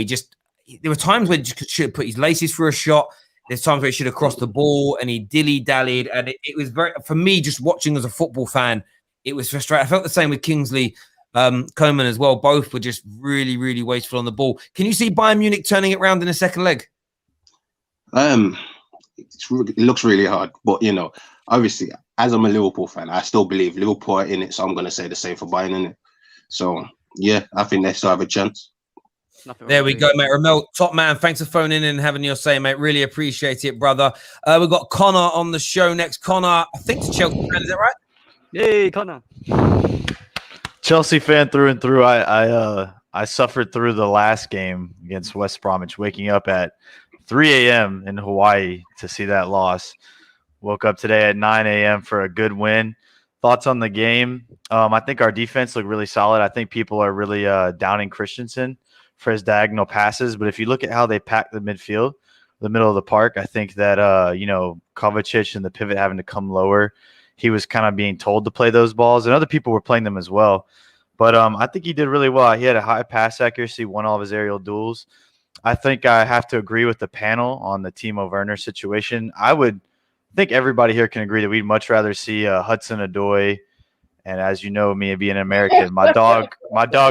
there were times where he should have put his laces through a shot. There's times where he should have crossed the ball and he dilly-dallied. And it was very, for me, just watching as a football fan, it was frustrating. I felt the same with Kingsley Coman as well. Both were just really, really wasteful on the ball. Can you see Bayern Munich turning it around in the second leg? It looks really hard. But, you know, obviously, as I'm a Liverpool fan, I still believe Liverpool are in it. So I'm going to say the same for Bayern in it. So, yeah, I think they still have a chance. There we go, mate. Ramel, top man. Thanks for phoning in and having your say, mate. Really appreciate it, brother. We've got Connor on the show next. Connor, I think it's Chelsea fan. Is that right? Yay, Connor. Chelsea fan through and through. I suffered through the last game against West Bromwich, waking up at 3 a.m. in Hawaii to see that loss. Woke up today at 9 a.m. for a good win. Thoughts on the game? I think our defense looked really solid. I think people are really downing Christensen for his diagonal passes. But if you look at how they packed the midfield, the middle of the park, I think that, Kovacic and the pivot having to come lower, he was kind of being told to play those balls. And other people were playing them as well. But I think he did really well. He had a high pass accuracy, won all of his aerial duels. I think I have to agree with the panel on the Timo Werner situation. I think everybody here can agree that we'd much rather see Hudson-Odoi. And as you know, me being an American, my dog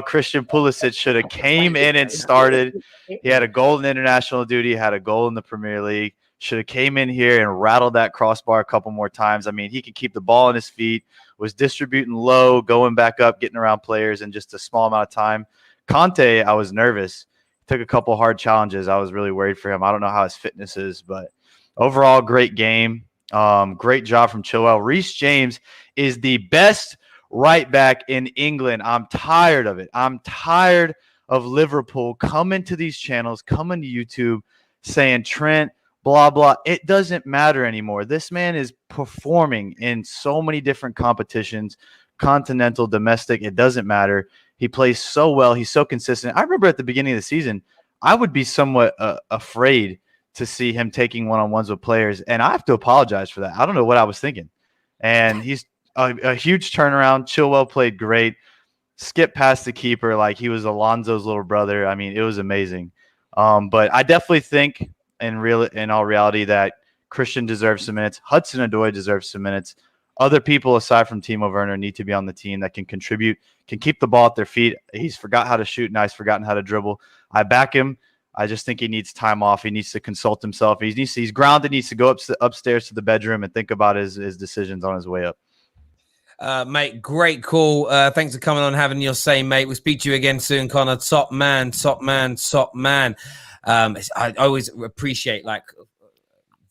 Christian Pulisic should have came in and started. He had a goal in international duty, had a goal in the Premier League. Should have came in here and rattled that crossbar a couple more times. I mean, he could keep the ball on his feet, was distributing low, going back up, getting around players in just a small amount of time. Conte, I was nervous. Took a couple hard challenges. I was really worried for him. I don't know how his fitness is, but overall, great game. Great job from Chilwell. Reece James is the best right back in England. I'm tired of it. I'm tired of Liverpool coming to these channels, coming to YouTube, saying Trent, blah, blah. It doesn't matter anymore. This man is performing in so many different competitions, continental, domestic. It doesn't matter. He plays so well. He's so consistent. I remember at the beginning of the season, I would be somewhat afraid to see him taking one-on-ones with players, and I have to apologize for that. I don't know what I was thinking. And he's a huge turnaround. Chilwell played great. Skipped past the keeper like he was Alonso's little brother. I mean, it was amazing. But I definitely think in all reality that Christian deserves some minutes. Hudson-Odoi deserves some minutes. Other people aside from Timo Werner need to be on the team that can contribute, can keep the ball at their feet. He's forgot how to shoot. Now he's forgotten how to dribble. I back him. I just think he needs time off. He needs to consult himself. He's grounded, needs to go upstairs to the bedroom and think about his decisions on his way up. Mate, great call. Thanks for coming on, having your say, mate. We'll speak to you again soon, Connor. Top man. I always appreciate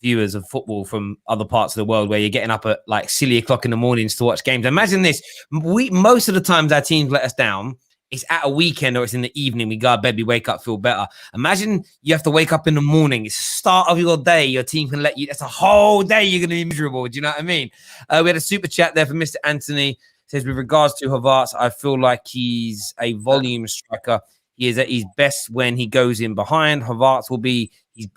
viewers of football from other parts of the world where you're getting up at silly o'clock in the mornings to watch games. Imagine this. Most of the times our teams let us down. It's at a weekend or it's in the evening. We go to bed, we wake up, feel better. Imagine you have to wake up in the morning. It's the start of your day. Your team can let you. That's a whole day you're going to be miserable. Do you know what I mean? We had a super chat there from Mr. Anthony. Says, with regards to Havertz, I feel like he's a volume striker. He is at his best when he goes in behind. Havertz will be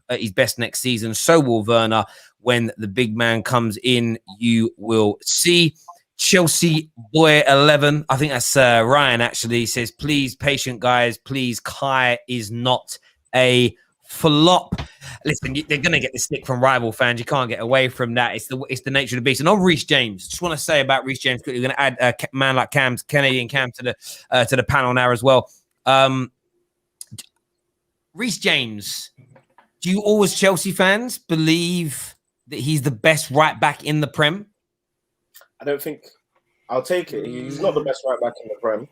his best next season. So will Werner. When the big man comes in, you will see. Chelsea boy 11, I think that's Ryan actually, says, please, patient guys, please, Kai is not a flop. Listen, they're going to get the stick from rival fans. You can't get away from that. It's the nature of the beast. And on Reece James, just want to say about Reece James, we're going to add a man like Canadian Cam to the panel now as well. Reece James, do you always Chelsea fans believe that he's the best right back in the Prem? I don't think I'll take it. He's not the best right back in the Prem.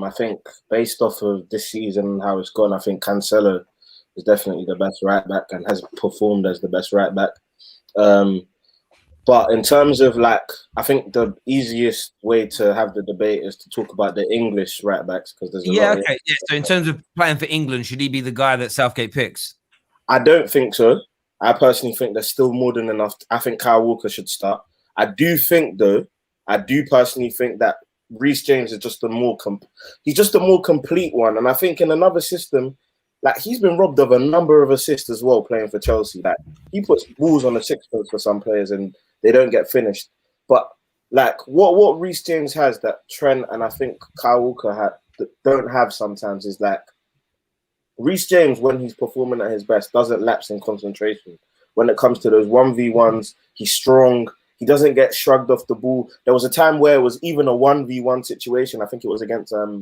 I think based off of this season and how it's gone, I think Cancelo is definitely the best right back and has performed as the best right back. But in terms of I think the easiest way to have the debate is to talk about the English right backs because there's a lot. Okay. Yeah. So in terms of playing for England, should he be the guy that Southgate picks? I don't think so. I personally think there's still more than enough. I think Kyle Walker should start. I do personally think that Reece James is just he's just a more complete one. And I think in another system, he's been robbed of a number of assists as well playing for Chelsea. He puts balls on the sixpence for some players and they don't get finished. But what Reece James has that Trent and I think Kyle Walker don't have sometimes is Reece James, when he's performing at his best, doesn't lapse in concentration. When it comes to those 1v1s, he's strong. He doesn't get shrugged off the ball. There was a time where it was even a 1v1 situation. I think it was against I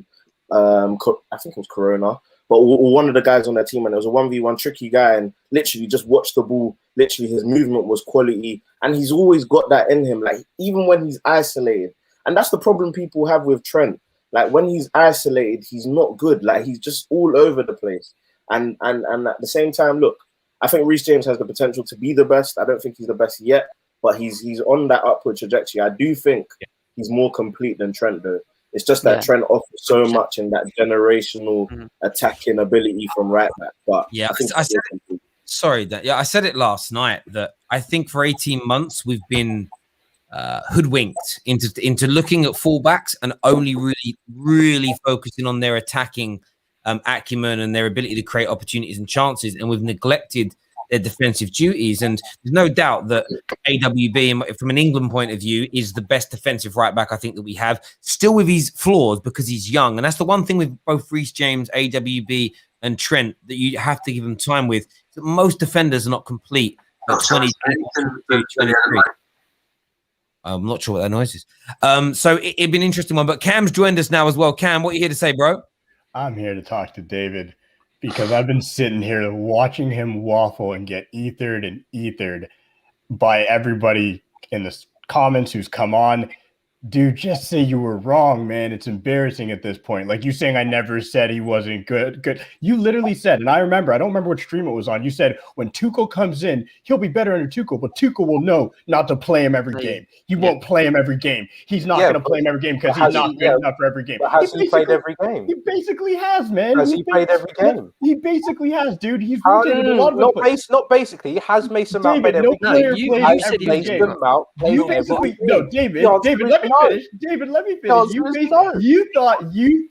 think it was Corona, but one of the guys on their team, and it was a 1v1 tricky guy, and literally just watched the ball. Literally, his movement was quality, and he's always got that in him. Like even when he's isolated, and that's the problem people have with Trent. Like when he's isolated, he's not good. Like he's just all over the place. And at the same time, look, I think Reece James has the potential to be the best. I don't think he's the best yet, but he's on that upward trajectory. I do think he's more complete than Trent, though. It's just that Trent offers so much in that generational attacking ability from right back. But yeah, I said it, sorry, I said it last night that I think for 18 months we've been hoodwinked into looking at fullbacks and only really focusing on their attacking acumen and their ability to create opportunities and chances, and we've neglected their defensive duties. And there's no doubt that AWB, from an England point of view, is the best defensive right back I think that we have, still with his flaws because he's young. And that's the one thing with both Reece James, AWB, and Trent that you have to give them time with. That most defenders are not complete at 22, 23. I'm not sure what that noise is. So it'd be an interesting one. But Cam's joined us now as well. Cam, what are you here to say, bro? I'm here to talk to David because I've been sitting here watching him waffle and get ethered by everybody in the comments who's come on. Dude, just say you were wrong, man. It's embarrassing at this point. Like you saying I never said he wasn't good. You literally said, and I don't remember what stream it was on. You said when Tuchel comes in, he'll be better under Tuchel, but Tuchel will know not to play him every game. He won't play him every game. He's not going to play him every game because he's not good enough for every game. But has he played every game? He basically has, man. Has he played every game? He basically has, dude. He's rotated a lot of not basically. He has Mason Mount played every game. You said he Mason Mount. You basically David, let me finish. David, let me finish. You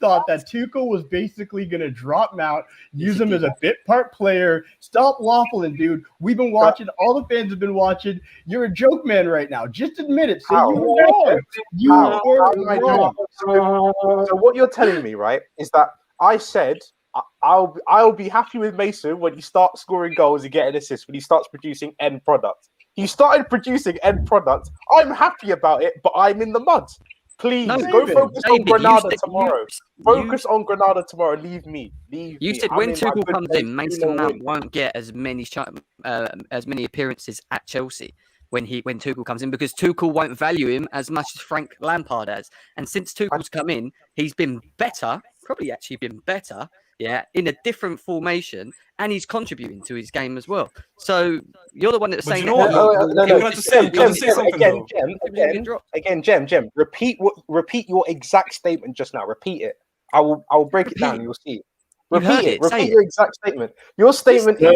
thought that Tuchel was basically going to drop Mount, use him as a bit part player. Stop waffling, dude. We've been watching. All the fans have been watching. You're a joke man right now. Just admit it. Say you were wrong. You were wrong. So what you're telling me, right, is that I said I'll be happy with Mason when he starts scoring goals and getting assists, when he starts producing end product. He started producing end product. I'm happy about it, but I'm in the mud. Please go focus on Granada tomorrow. Focus on Granada tomorrow. Leave me. You said when Tuchel comes in, Mason Mount won't get as many appearances at Chelsea when Tuchel comes in because Tuchel won't value him as much as Frank Lampard has. And since Tuchel's come in, he's been better. Probably actually been better. Yeah, in a different formation, and he's contributing to his game as well. So you're the one that's saying. Jem. Repeat your exact statement just now. Repeat it. I will break it down. And you'll see. Repeat it. Repeat your exact statement. Your statement. No.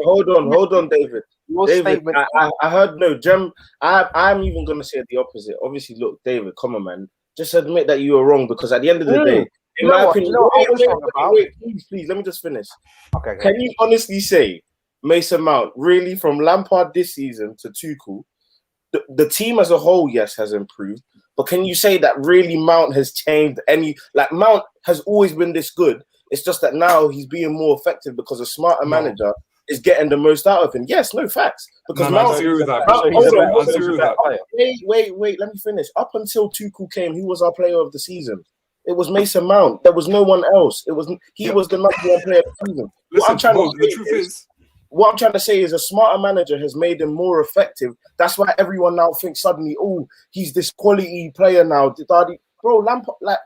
Hold on, David. Your statement. I heard no, Jem. I'm even going to say the opposite. Obviously, look, David, come on, man. Just admit that you were wrong because at the end of the day. In my opinion, wait, please, let me just finish. Okay. Can you honestly say Mason Mount really from Lampard this season to Tuchel, the team as a whole, yes, has improved, but can you say that really Mount has changed any? Like Mount has always been this good. It's just that now he's being more effective because a smarter manager is getting the most out of him. Yes, no facts. Because Mount, wait, let me finish. Up until Tuchel came, who was our player of the season? It was Mason Mount. There was no one else. He was the number one player of the season. What I'm trying to say is a smarter manager has made him more effective. That's why everyone now thinks suddenly, oh, he's this quality player now. Bro, Lampard, like,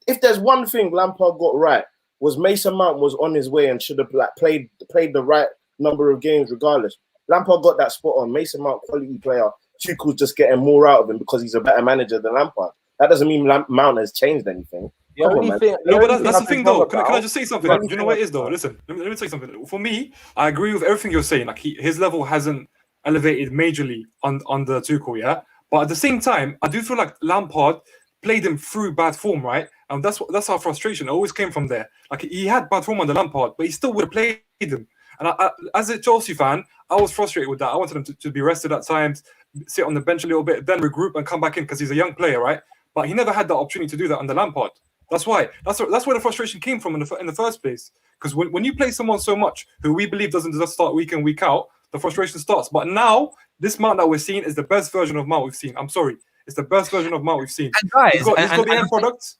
if there's one thing Lampard got right, was Mason Mount was on his way and should have played the right number of games regardless. Lampard got that spot on. Mason Mount, quality player. Tuchel's just getting more out of him because he's a better manager than Lampard. That doesn't mean Mount has changed anything. But that's the thing, though. Can I just say something? You know what it is, though? Listen, let me say something. For me, I agree with everything you're saying. Like his level hasn't elevated majorly under Tuchel, yeah. But at the same time, I do feel like Lampard played him through bad form, right? And that's our frustration. It always came from there. Like he had bad form under Lampard, but he still would have played him. And I, as a Chelsea fan, I was frustrated with that. I wanted him to be rested at times, sit on the bench a little bit, then regroup and come back in because he's a young player, right? But he never had the opportunity to do that under Lampard. That's why. That's where the frustration came from in the first place. Because when you play someone so much who we believe doesn't just start week in, week out, the frustration starts. But now, this Mount that we're seeing is the best version of Mount we've seen. I'm sorry. It's the best version of Mount we've seen. And guys, he's got the end product.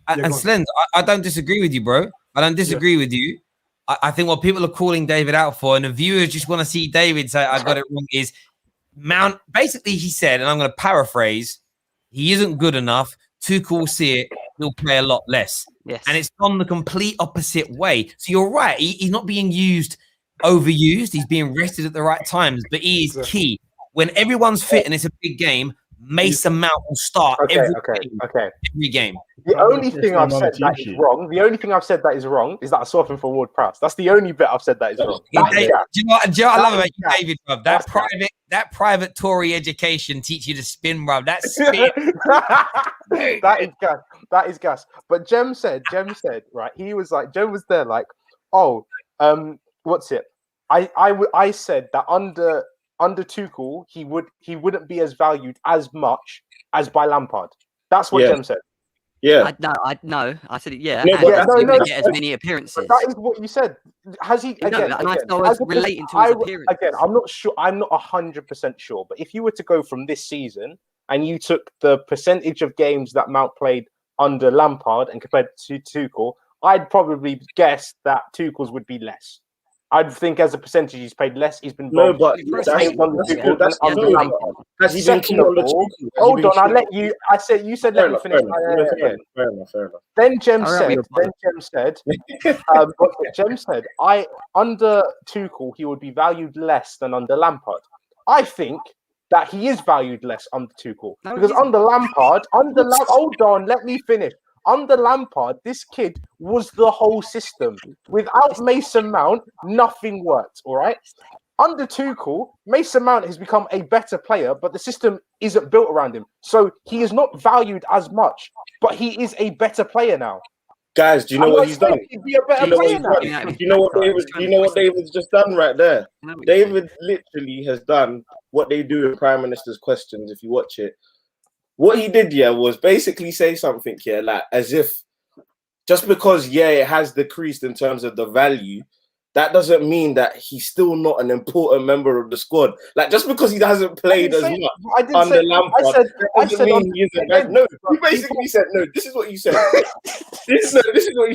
And Slend, I don't disagree with you, bro. I don't disagree with you. I think what people are calling David out for, and the viewers just want to see David say, I got it wrong, is Mount. Basically, he said, and I'm going to paraphrase, he isn't good enough. Tuchel will see it. He'll play a lot less. Yes. And it's gone the complete opposite way. So you're right. He's not being overused. He's being rested at the right times, but he is key. When everyone's fit and it's a big game, Mason Mount will start every game. The only thing I've said that is wrong. The only thing I've said that is wrong is that I saw him for Ward Prowse. That's the only bit I've said that is wrong. Do you know what I love about you, David, bro? That private Tory education teach you to spin, bro. That's spin. That is gas. That is gas. But Jem said, right? He was like, Jem was there, like, what's it? I said that under Tuchel, he wouldn't be as valued as much as by Lampard. That's what Jem said. Yeah. I said it. Yeah. No, he didn't get as many appearances. That is what you said. Has he? Again, I was relating to his appearance. Again, I'm not sure. I'm not 100% sure. But if you were to go from this season and you took the percentage of games that Mount played under Lampard and compared to Tuchel, I'd probably guess that Tuchel's would be less. I'd think as a percentage he's paid less. He's been no, but that's under Lampard. Has he been keen on the Tuchel? Hold on, I'll let you. I said you said let me finish. Fair enough. Then Jem said. Jem said, under Tuchel he would be valued less than under Lampard. I think that he is valued less under Tuchel because under Lampard, hold on, let me finish. Under Lampard, this kid was the whole system. Without Mason Mount, nothing worked, all right? Under Tuchel, Mason Mount has become a better player, but the system isn't built around him. So he is not valued as much, but he is a better player now. Guys, do you know what he's done? He'd be a better player now. Do you know what David's just done right there? David literally has done what they do in Prime Minister's Questions, if you watch it. What he did, was basically say something here, like as if just because, it has decreased in terms of the value, that doesn't mean that he's still not an important member of the squad. Like just because he hasn't played as much under Lampard, no. You basically said no. This is what you said. This is what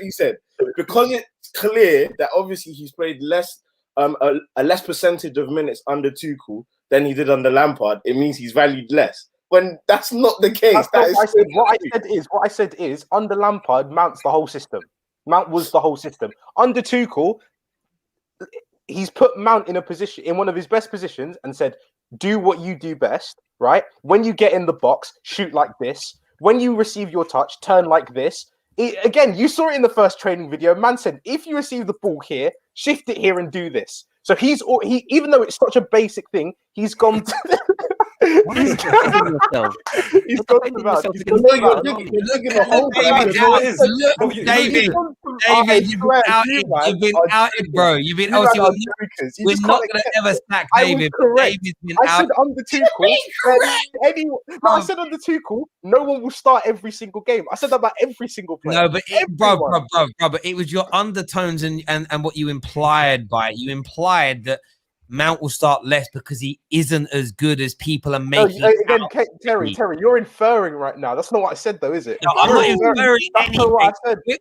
you said. Because it's clear that obviously he's played less, a less percentage of minutes under Tuchel than he did under Lampard. It means he's valued less. When that's not the case. What I said is under Lampard, Mount's the whole system. Mount was the whole system. Under Tuchel, he's put Mount in one of his best positions and said, do what you do best, right? When you get in the box, shoot like this. When you receive your touch, turn like this. Again, you saw it in the first training video. Man said, if you receive the ball here, shift it here and do this. So he even though it's such a basic thing, he's gone to... He's gone about. David, you've been outed, bro. You've been outed. We're not going to ever sack David. David's been out. I said under Tuchel. I said under Tuchel, no one will start every single game. I said that about every single player. No, but but it was your undertones and what you implied by it. You implied that Mount will start less because he isn't as good as people are making. Again, Terry, you're inferring right now. That's not what I said, though, is it? No, I'm not inferring anything.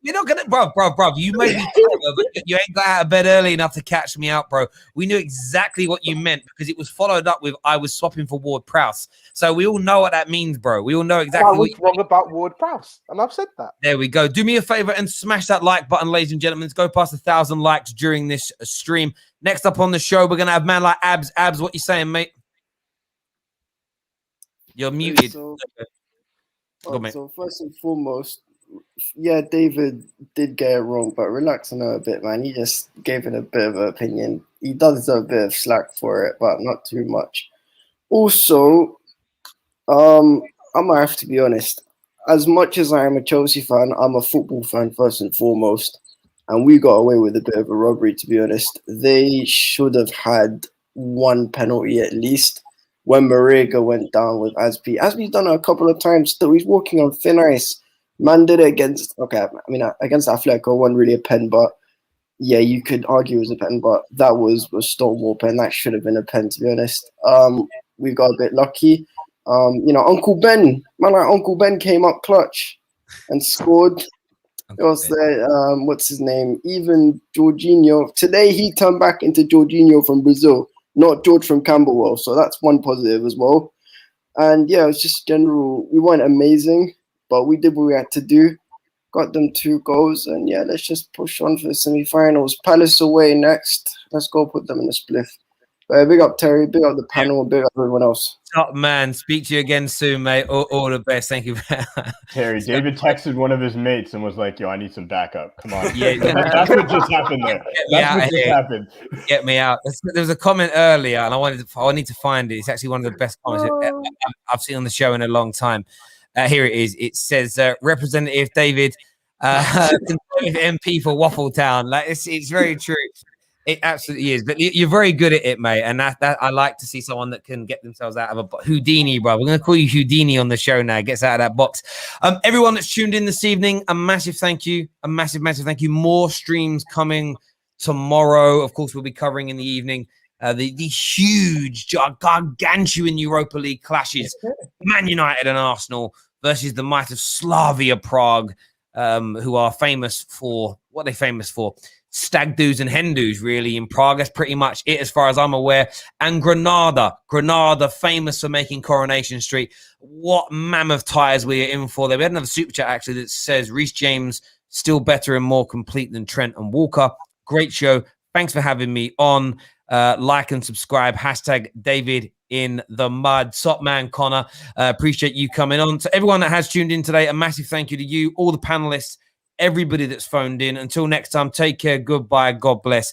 We're not gonna, bro. You may be clever, but you ain't got out of bed early enough to catch me out, bro. We knew exactly what you meant because it was followed up with I was swapping for Ward Prowse. So we all know what that means, bro. We all know exactly. I was wrong about Ward Prowse, and I've said that. There we go. Do me a favor and smash that like button, ladies and gentlemen. Let's go past 1,000 likes during this stream. Next up on the show, we're going to have man like Abs. Abs, what you saying, mate? You're muted. So first and foremost, David did get it wrong, but relax on it a bit, man. He just gave it a bit of an opinion. He does deserve a bit of slack for it, but not too much. Also, I might have to be honest. As much as I am a Chelsea fan, I'm a football fan first and foremost. And we got away with a bit of a robbery, to be honest. They should have had one penalty at least when Marega went down with Aspi. Aspi's done it a couple of times still. He's walking on thin ice. Man did it against, against Atletico, wasn't really a pen, but yeah, you could argue it was a pen, but that was a Stonewall pen. That should have been a pen, to be honest. We got a bit lucky. Uncle Ben, Uncle Ben came up clutch and scored. It was what's his name? Even Jorginho. Today he turned back into Jorginho from Brazil, not George from Camberwell. So that's one positive as well. And yeah, it was just general. We weren't amazing, but we did what we had to do. Got them 2 goals, and yeah, let's just push on for the semi-finals. Palace away next. Let's go put them in a spliff. Big up Terry, big up the panel, big up everyone else. Top man, speak to you again soon, mate. All the best. Thank you. Terry, David texted one of his mates and was like, "Yo, I need some backup. Come on." Yeah, that's what just happened there. That's what just happened. Get me out. There was a comment earlier, and I need to find it. It's actually one of the best comments I've seen on the show in a long time. Here it is. It says, Representative David, MP for Waffletown. Like it's very true. It absolutely is. But you're very good at it, mate. And that I like to see someone that can get themselves out of a Houdini, bro. We're going to call you Houdini on the show now. Gets out of that box. Everyone that's tuned in this evening, a massive thank you. A massive, massive thank you. More streams coming tomorrow. Of course, we'll be covering in the evening the huge, gargantuan Europa League clashes. Man United and Arsenal versus the might of Slavia Prague, who are famous for what they're famous for. Stag doos and hen doos, really, in Prague. That's pretty much it as far as I'm aware. And Granada, famous for making Coronation Street. What mammoth ties we are in for there. We had another super chat, actually, that says Reece James still better and more complete than Trent and Walker. Great show. Thanks for having me on. Like and subscribe. Hashtag David in the mud. Top man Connor. Appreciate you coming on. To everyone that has tuned in today, a massive thank you to you, all the panelists, everybody that's phoned in. Until next time, take care. Goodbye. God bless.